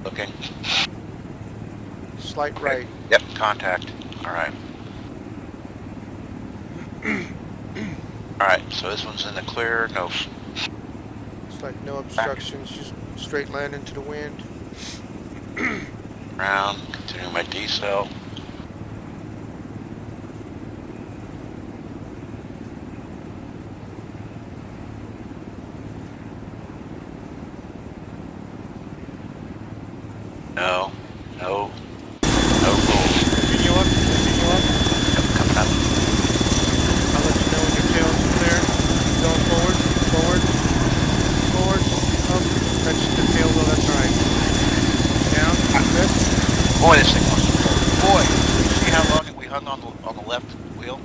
Looking. Slight Okay. right. Yep, contact. All right. All right, so this one's in the clear. No. It's like no obstructions, just straight land into the wind. Around. Continuing my decel. No. No. No roll. Continue up, continue up. Yep, coming up. I'll let you know when your tail's clear. Keep going forward, forward, forward, up. Touch the tail wheel, that's right. Down, good. Boy, this thing wants to pull. Boy, you see how long we hung on the left wheel?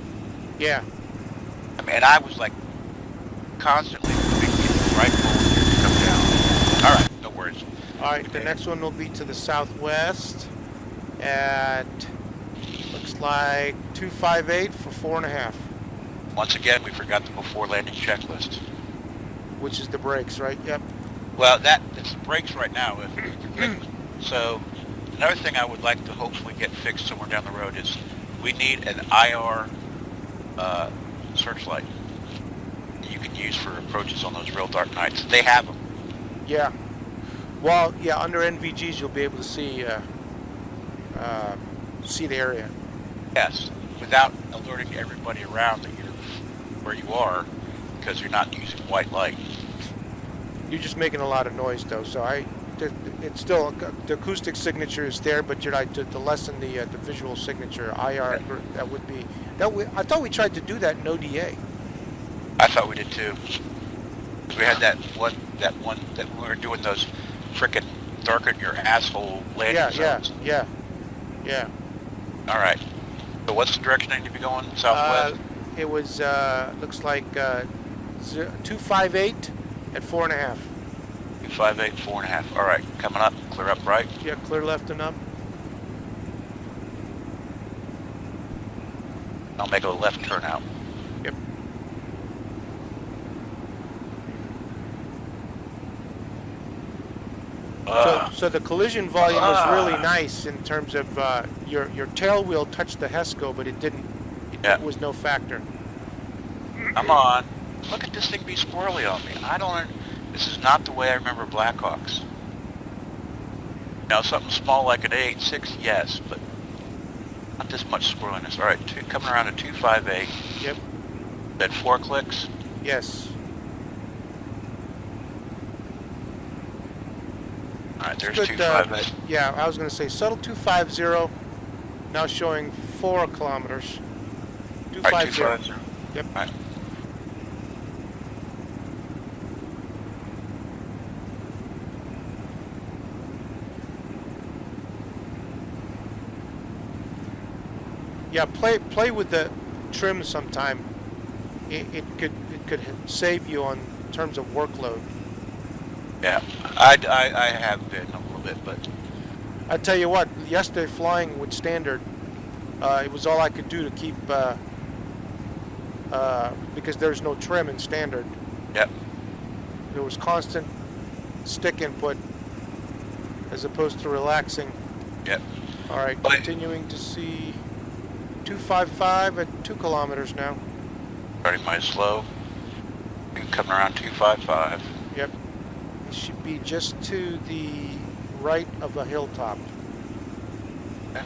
Yeah. I mean, I was like constantly moving right forward here to come down. All right, no worries. All right, the Okay. next one will be to the southwest at, looks like 258 for 4.5, Once again, we forgot the before landing checklist. which is the brakes, right? Yep. Well, it's the brakes right now. So another thing I would like to hopefully get fixed somewhere down the road is we need an IR searchlight you can use for approaches on those real dark nights. They have them. Yeah. Well, yeah, under NVGs you'll be able to see the area. Yes, without alerting everybody around that you're where you are because you're not using white light. You're just making a lot of noise though, so it's still, the acoustic signature is there, but you're like to lessen the visual signature, IR, I thought we tried to do that in ODA. I thought we did too. We had that one that we were doing those frickin' darken your asshole landing zones. Yeah. All right. So what's the direction I need to be going? Southwest? It was, looks like 258 at 4.5. 258, 4.5. All right. Coming up. Clear up right. Yeah, clear left and up. I'll make a left turn out. Yep. So the collision volume was really nice in terms of your tail wheel touched the hesco, but it didn't. It was no factor. Come on. Look at this thing be squirrely on me. I don't. This is not the way I remember Blackhawks. Now something small like an 8.6, yes, but not this much squirreliness. All right, coming around at 258. Yep. At 4 clicks. Yes. All right, there's 258. Yeah, I was going to say subtle 250. Now showing 4 kilometers. 250. All right, 250. Yep. All right. Yeah, play with the trim sometime. It could save you on terms of workload. Yeah, I have been a little bit, but I tell you what, yesterday flying with standard, it was all I could do to keep because there's no trim in standard. yep. There was constant stick input as opposed to relaxing. Yep. All right, But continuing to see 255 at 2 kilometers now. starting my slow. Coming around 255. Yep. It should be just to the right of a hilltop. Okay.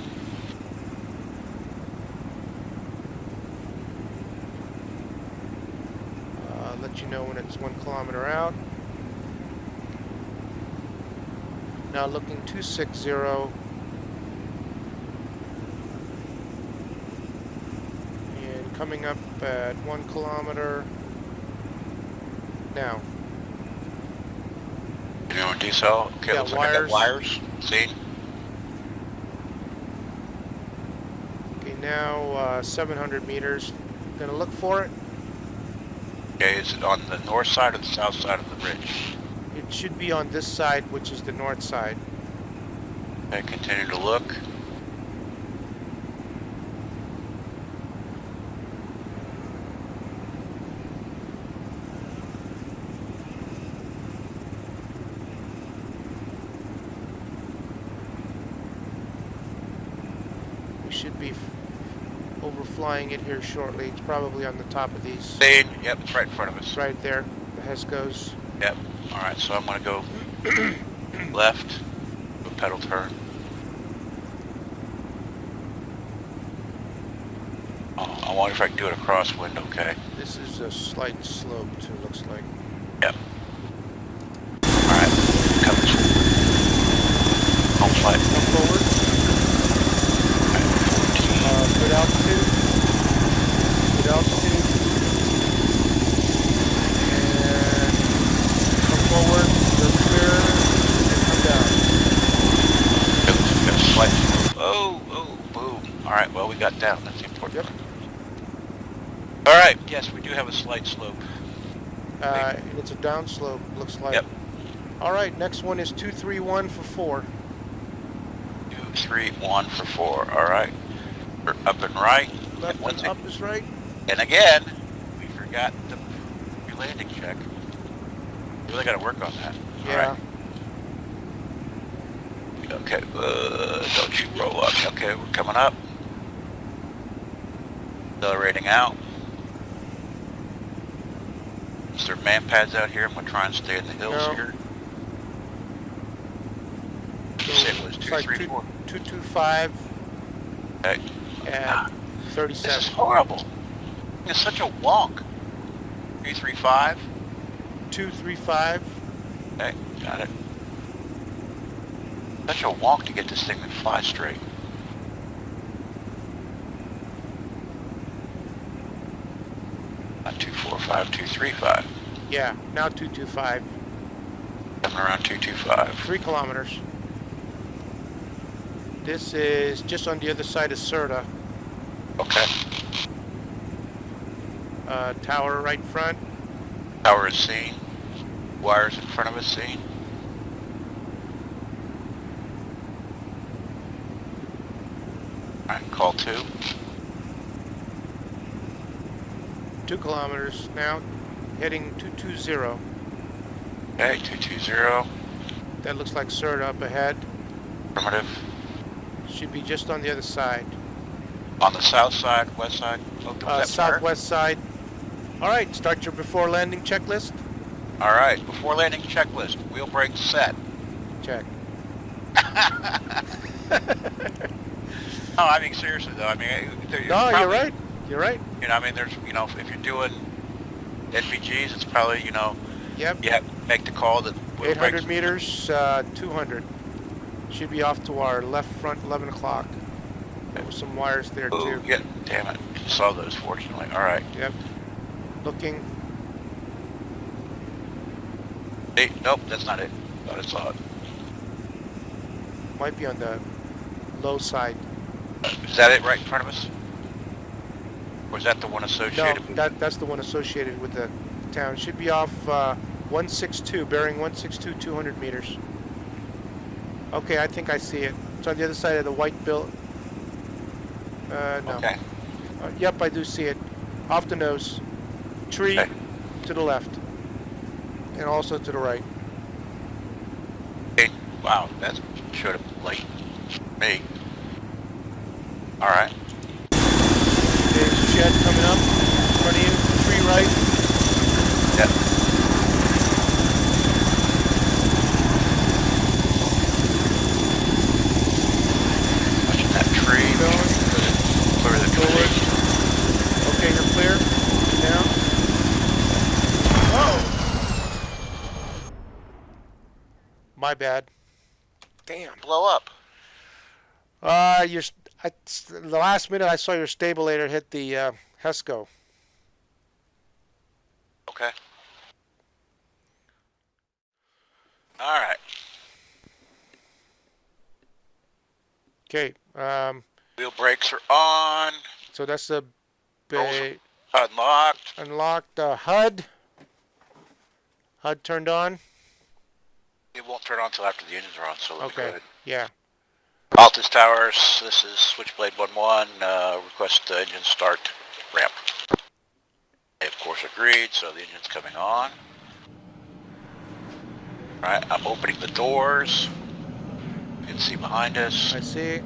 Let you know when it's 1 kilometer out. Now looking 260. And coming up at 1 kilometer now. You know, decel. Okay, Yeah, looks like I got wires. wires. See? Okay, now 700 meters. Gonna look for it. Okay, is it on the north side or the south side of the ridge? It should be on this side, which is the north side. Okay, continue to look. We should be overflying it here shortly. It's probably on the top of these. Same. Yep, it's right in front of us. Right there, the hescos. Yep. All right, so I'm going to go left, do a pedal turn. Oh, I wonder if I can do it across wind, okay. This is a slight slope too, looks like. Yep. All right, coming. Home flight. Come forward. Good altitude. Good altitude. And come forward, go clear, and come down. Got a slight slope. Oh, boom. All right, well, we got down. That's the important part. All right, yes, we do have a slight slope. And it's a down slope, looks like. Yep. All right, next one is 231 for 4. 231 for 4. All right. We're up and right. Left and up is right. And again, we forgot your landing check. Really got to work on that. Yeah. All right. Okay. Don't you roll up. Okay, we're coming up. Accelerating out. Is there man pads out here? I'm going to try and stay in the hills No. here. So You said it was it's like 234. 225 Okay. at This 37. is horrible. It's such a wonk. 335. 235. Okay, got it. Such a wonk to get this thing to fly straight. Not 245, 235. Yeah, now 225. Coming around 225. 3 kilometers. This is just on the other side of Serta. Okay. Tower right front. Tower is seen. Wires in front of us seen. Alright, call 2. 2 kilometers now, heading 220. Okay, 220. That looks like Serta up ahead. Affirmative. Should be just on the other side. On the south side, west side? Oh, was that fire? Southwest side. All right, start your before landing checklist. All right, before landing checklist. Wheel brakes set. Check. No, I mean seriously though. I mean, No, you're right. You're right. You know, I mean, there's, you know, if you're doing NVGs, it's probably, you know, Yep. you have to make the call that wheel 800 brakes. meters, 200. Should be off to our left front, 11 o'clock. There were some wires there Ooh, too. yeah, damn it. Saw those, fortunately. All right. Yep. Looking. Hey, nope, that's not it. Thought I saw it. Might be on the low side. Is that it right in front of us? Or is that the one No, associated with that's the one associated with the town. Should be off 162, bearing 162, 200 meters. Okay, I think I see it. It's on the other side of the white bill. No. Okay. Yep, I do see it. Off the nose. Tree Okay. to the left. And also to the right. Okay. Wow, that showed up late. Me. All right. There's a shed coming up. In front of you. Tree right. Yep. Watching that tree. Going. Clear the Forward. tree. Okay, you're clear. Now. Whoa! My bad. Damn. Blow up. The last minute I saw your stabilator hit the hesco. Okay. All right. Okay. Wheel brakes are on. So that's the Doors unlocked. unlocked HUD. HUD turned on. It won't turn on until after the engines are on, so let me go Okay. ahead. Yeah. Altus Towers, this is Switchblade 1-1, request engine start ramp. They of course agreed, so the engine's coming on. Alright, I'm opening the doors. You can see behind us. I see.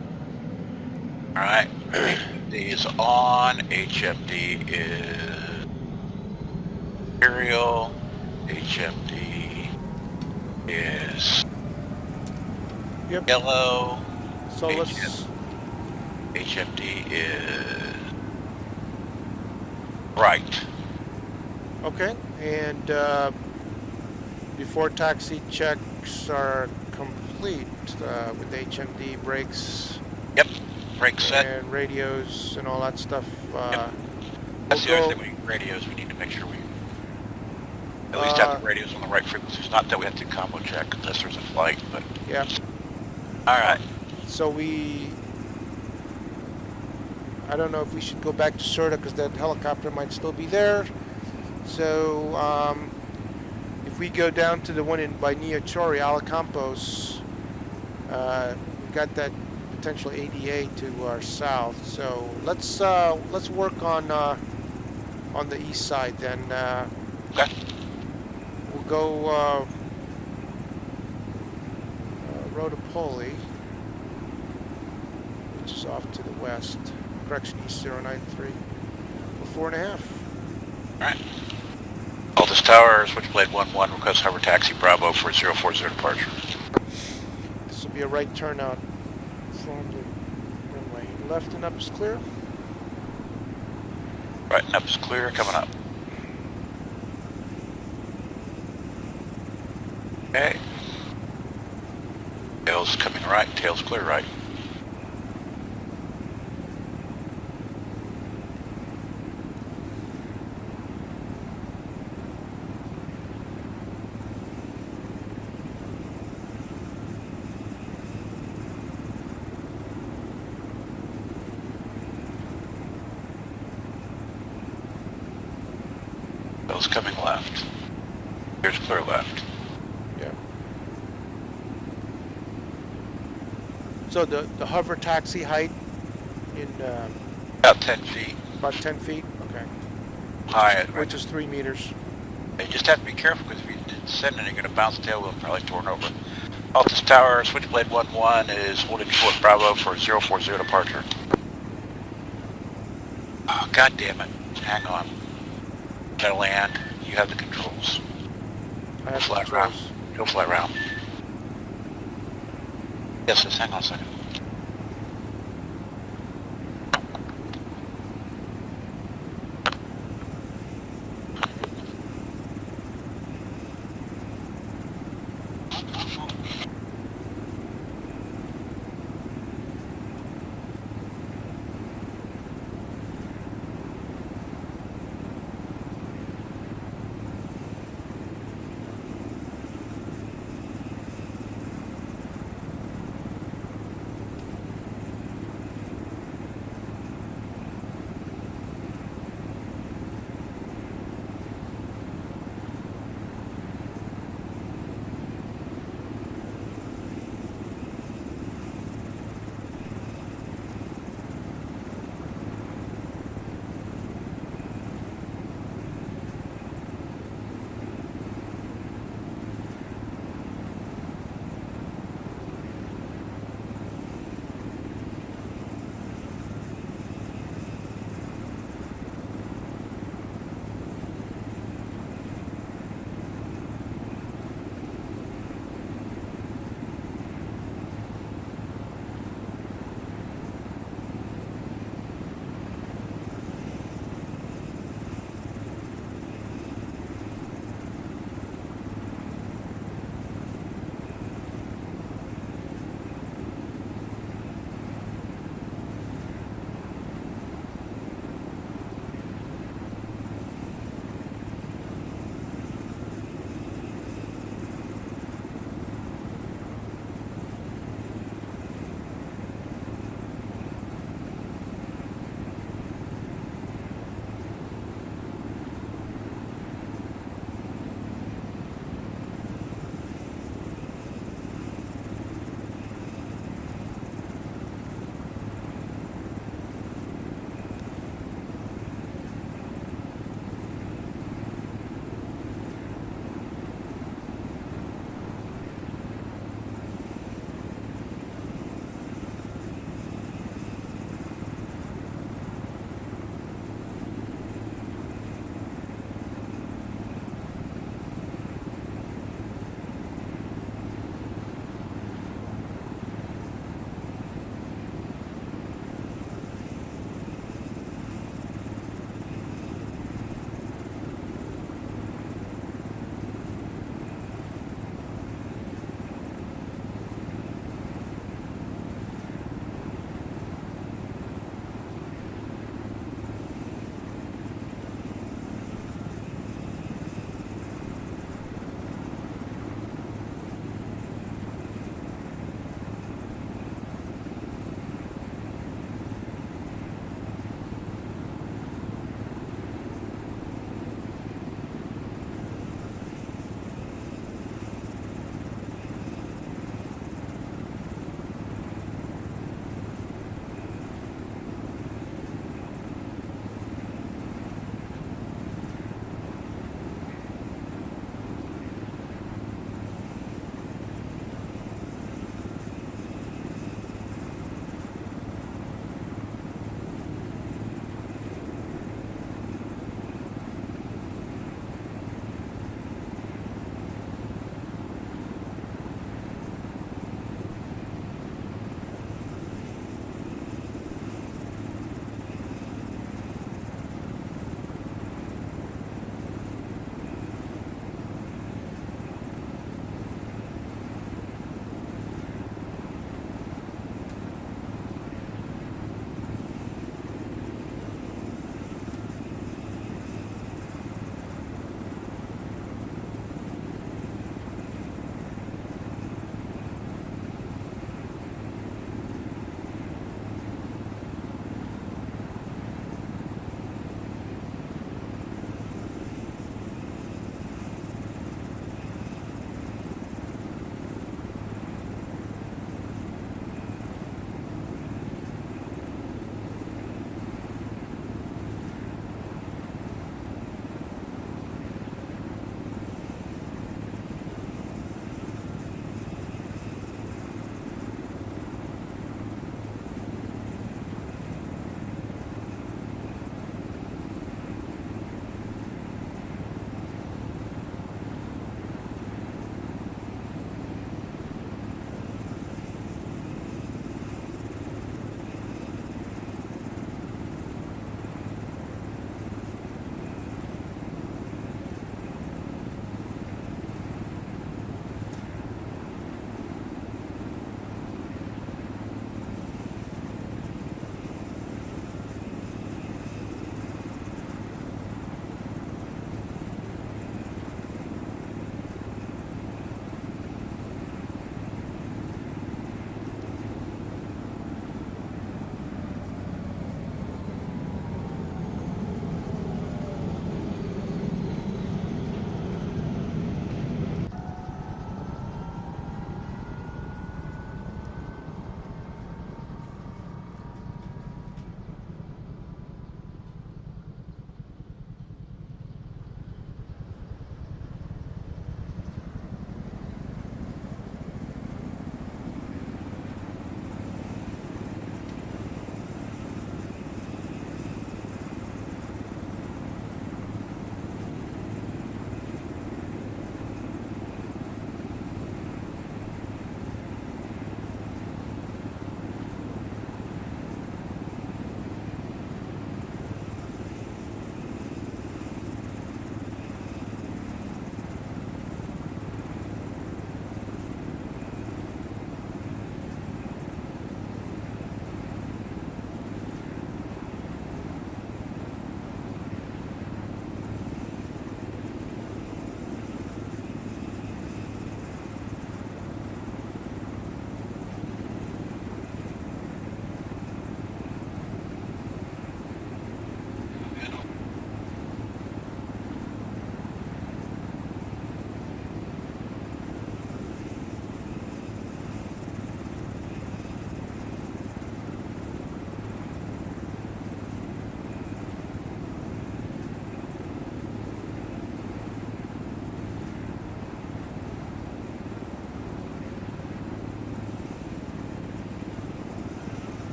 Alright, HMD is on, HMD is Imperial, HMD is Yep. yellow. So let's. HMD is right. Okay. And before taxi checks are complete with HMD brakes Yep. Brake set. and radios and all that stuff. That's we'll the other go- thing. Radios. We need to make sure we at least have the radios on the right frequencies. Not that we have to combo check unless there's a flight, but Yeah. all right. So I don't know if we should go back to Serta because that helicopter might still be there. So if we go down to the one by Neochori, Alacampos, we've got that potential ADA to our south. So let's work on the east side then. Okay. We'll go Rotopoli, which is off to the west. Correction, East 093. For 4.5. All right. Altus Tower, Switchblade 1-1, request hover taxi Bravo for 040 departure. This will be a right turnout from the runway. Left and up is clear. Right, and up is clear, coming up. Okay. Tail's coming right, tail's clear right. Those coming left. Here's clear left. Yeah. So the hover taxi height in About 10 feet about 10 feet? Okay. high. Which is 3 meters. You just have to be careful because if you descend and you're going to bounce the tail wheel and probably torn over. Altus Tower, Switchblade 1-1 is holding short Bravo for 040 departure. Oh, God damn it. Hang on. Gotta land. You have the controls. I have Fly controls. around. Go fly around. Yes, just hang on a second.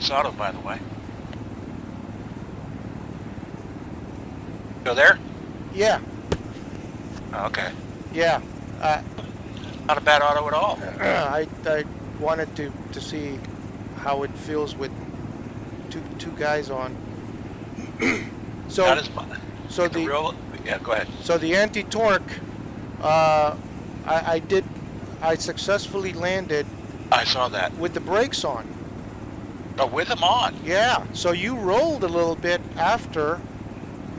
Nice auto, by the way. Go there? Yeah, Okay. yeah. Not a bad auto at all. I wanted to see how it feels with two guys on. So Not as much. so the real. Yeah, go ahead. so the anti-torque, I successfully landed I saw that. with the brakes on. Oh, with them on. Yeah. So you rolled a little bit after,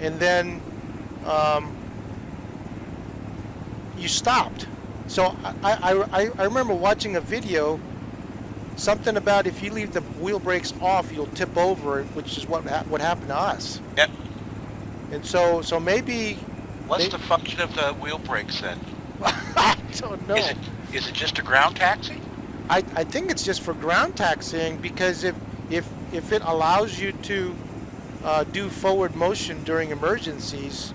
and then you stopped. So I remember watching a video, something about if you leave the wheel brakes off, you'll tip over, which is what happened to us. Yep. And so maybe. What's the function of the wheel brakes then? I don't know. Is it just a ground taxi? I think it's just for ground taxiing, because if it allows you to do forward motion during emergencies,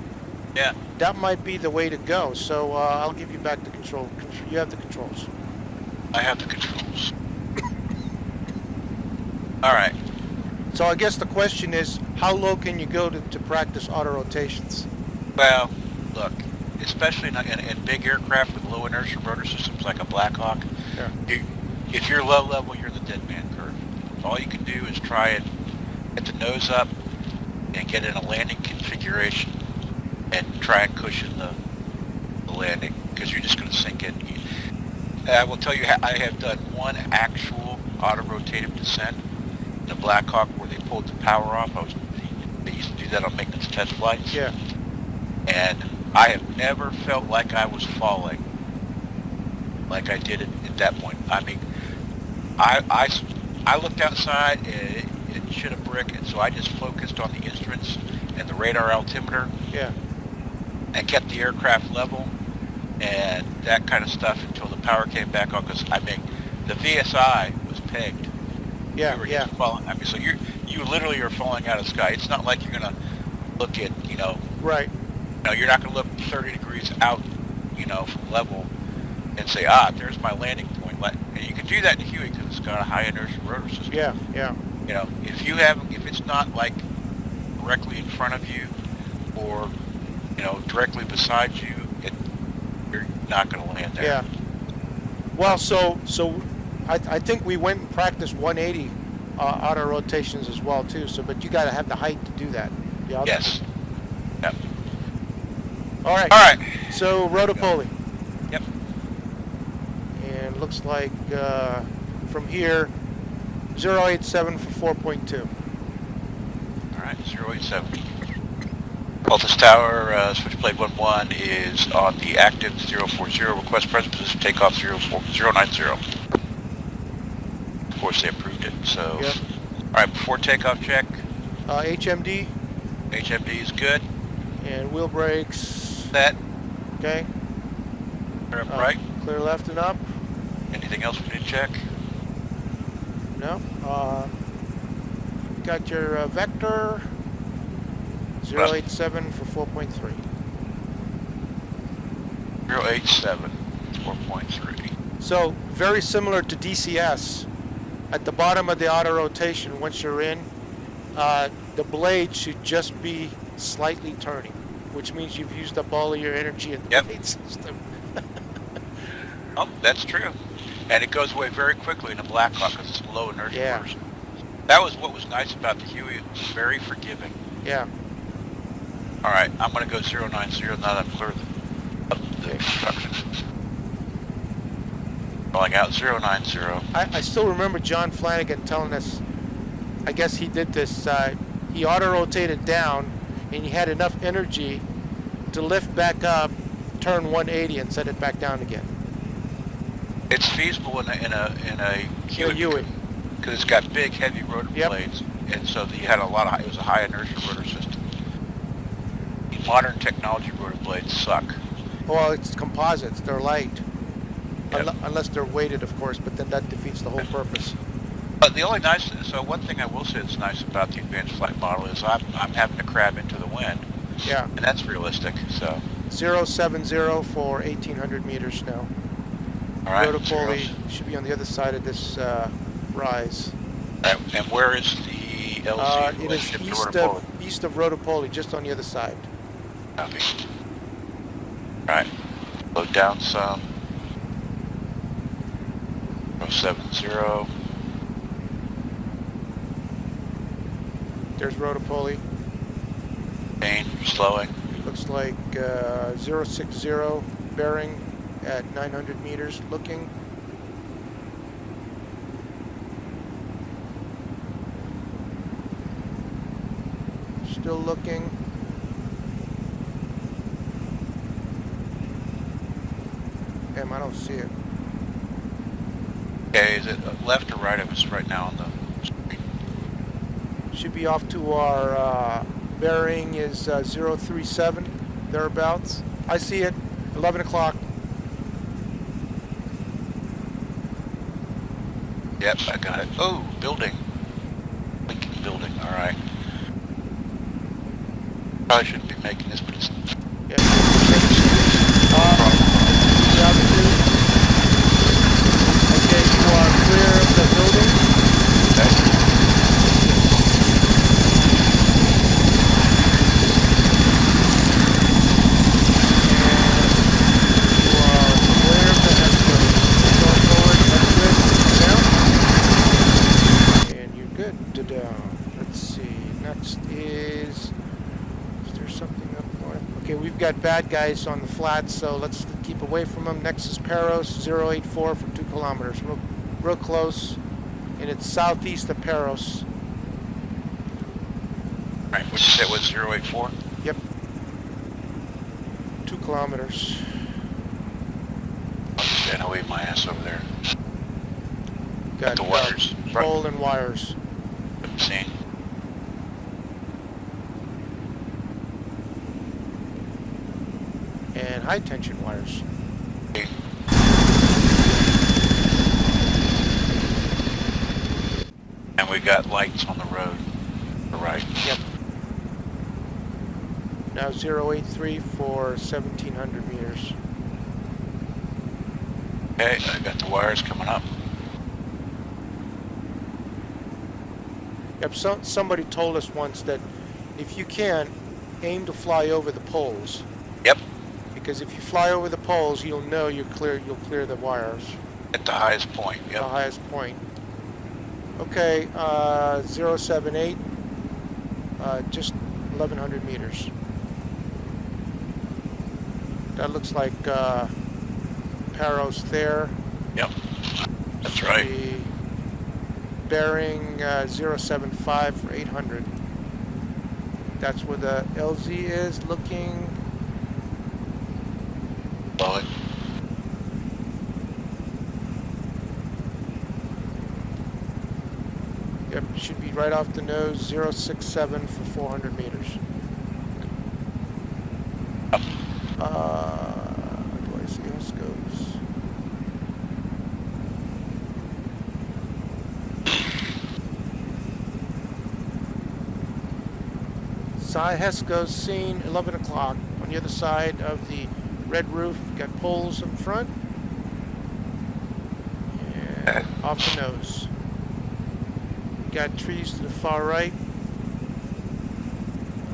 Yeah. that might be the way to go. So I'll give you back the control. You have the controls. I have the controls. All right. So I guess the question is, how low can you go to practice auto rotations? Well, look, especially in big aircraft with low inertia rotor systems like a Black Hawk, Yeah. if you're low level, you're the dead man curve. All you can do is try it at the nose up and get in a landing configuration and try and cushion the landing, because you're just going to sink in. I will tell you, I have done one actual auto-rotative descent in a Black Hawk where they pulled the power off. They used to do that on maintenance test flights. Yeah. And I have never felt like I was falling like I did at that point. I mean, I looked outside and it shit a brick, and so I just focused on the instruments and the radar altimeter. Yeah. And kept the aircraft level and that kind of stuff until the power came back on, because I mean, the VSI was pegged. Yeah. You were Yeah. just falling. I mean, so you literally are falling out of the sky. It's not like you're gonna look at, Right. you're not gonna look 30 degrees out, from level and say, there's my landing point. And you can do that in a Huey because it's got a high inertia rotor system. Yeah. Yeah. If it's not like directly in front of you or directly beside you, you're not going to land there. Yeah. Well, so I think we went and practiced 180 auto rotations as well too. So, but you got to have the height to do that. Yeah. Yes. Yep. All right. All right. So rotopoli. Yep. And looks like from here, 087 for 4.2. All right. 087. Altus Tower, Switchblade 11 is on the active 040. Request present position, takeoff 090. Of course, they approved it. So, Yep. All right. Before takeoff check. HMD. HMD is good. And wheel brakes. Set. Okay. Clear up right. Clear left and up. Anything else we need to check? No. Got your vector. 087 for 4.3. 087, 4.3. So very similar to DCS. At the bottom of the auto rotation, once you're in, the blade should just be slightly turning, which means you've used up all of your energy in the blade system. Oh, that's true. And it goes away very quickly in a Black Hawk because it's low inertia Yeah. version. That was what was nice about the Huey. It was very forgiving. Yeah. All right, I'm going to go 090 now that I'm clear of the instruction. Going out 090. I still remember John Flanagan telling us, I guess he did this, he auto-rotated down and he had enough energy to lift back up, turn 180 and set it back down again. It's feasible in a Huey. because it's got big, heavy rotor blades, and so you had it was a high inertia rotor system. Modern technology rotor blades suck. Well, it's composites. They're light. Yep. Unless they're weighted, of course, but then that defeats the whole purpose. But the only one thing I will say that's nice about the advanced flight model is I'm having to crab into the wind. Yeah. And that's realistic, so. 070 for 1,800 meters now. All right. Rotopoli should be on the other side of this rise. Alright, and where is the LZ in It is relationship to Rotopoli? east of Rotopoli, just on the other side. Copy. Alright, slow down some. 070. There's Rotopoli. Main, slowing. Looks like 060 bearing at 900 meters, looking. Still looking. Damn, I don't see it. Okay, is it left or right of us right now on the screen? Should be off to our bearing is 037, thereabouts. I see it, 11 o'clock. Yep, I got it. Oh, building. Lincoln building, alright. Probably shouldn't be making this, but it's... Yeah. The altitude. Okay, you are clear of the building. Okay. You are clear of the hescos. Going forward, that's good. Down. And you're good to down. Let's see. Next is there something up north? Okay, we've got bad guys on the flats, so let's keep away from them. Next is Paros, 084 for 2 kilometers. Real close. And it's southeast of Paros. Alright, what you said was 084? Yep. 2 kilometers. I'll just NOE my ass over there. Got the wires. pole and wires. Haven't seen. And high tension wires. Okay. And we got lights on the road. Right. Yep. Now 083 for 1700 meters. Okay, I got the wires coming up. Yep, somebody told us once that if you can, aim to fly over the poles. Yep. Because if you fly over the poles, you'll know you'll clear the wires. At the highest point, yep. The highest point. Okay, 078, just 1100 meters. That looks like Paros there. Yep. That's right. The bearing 075 for 800. That's where the LZ is looking. Blow it. Yep, should be right off the nose, 067 for 400 meters. Yep. Do I see hescos? hescos seen, 11 o'clock. On the other side of the red roof, got poles in front. And off the nose. Got trees to the far right.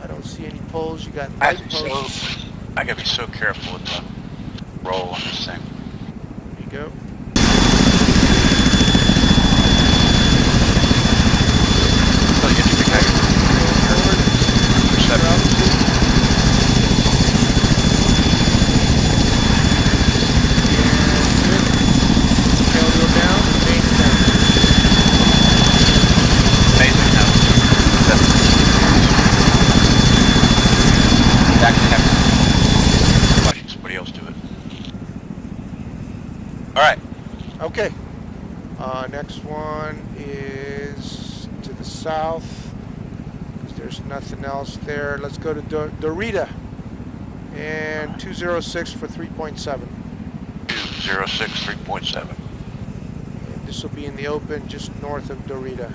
I don't see any poles. You got light posts. I gotta be so careful with the roll on this thing. There you go. So you have to Forward. Tail wheel down, main down. Amazing how actually have watching somebody else do it. Alright. Okay. Next one is to the south. There's nothing else there. Let's go to Dorita. And 206 for 3.7. 206, 3.7. And this will be in the open just north of Dorita.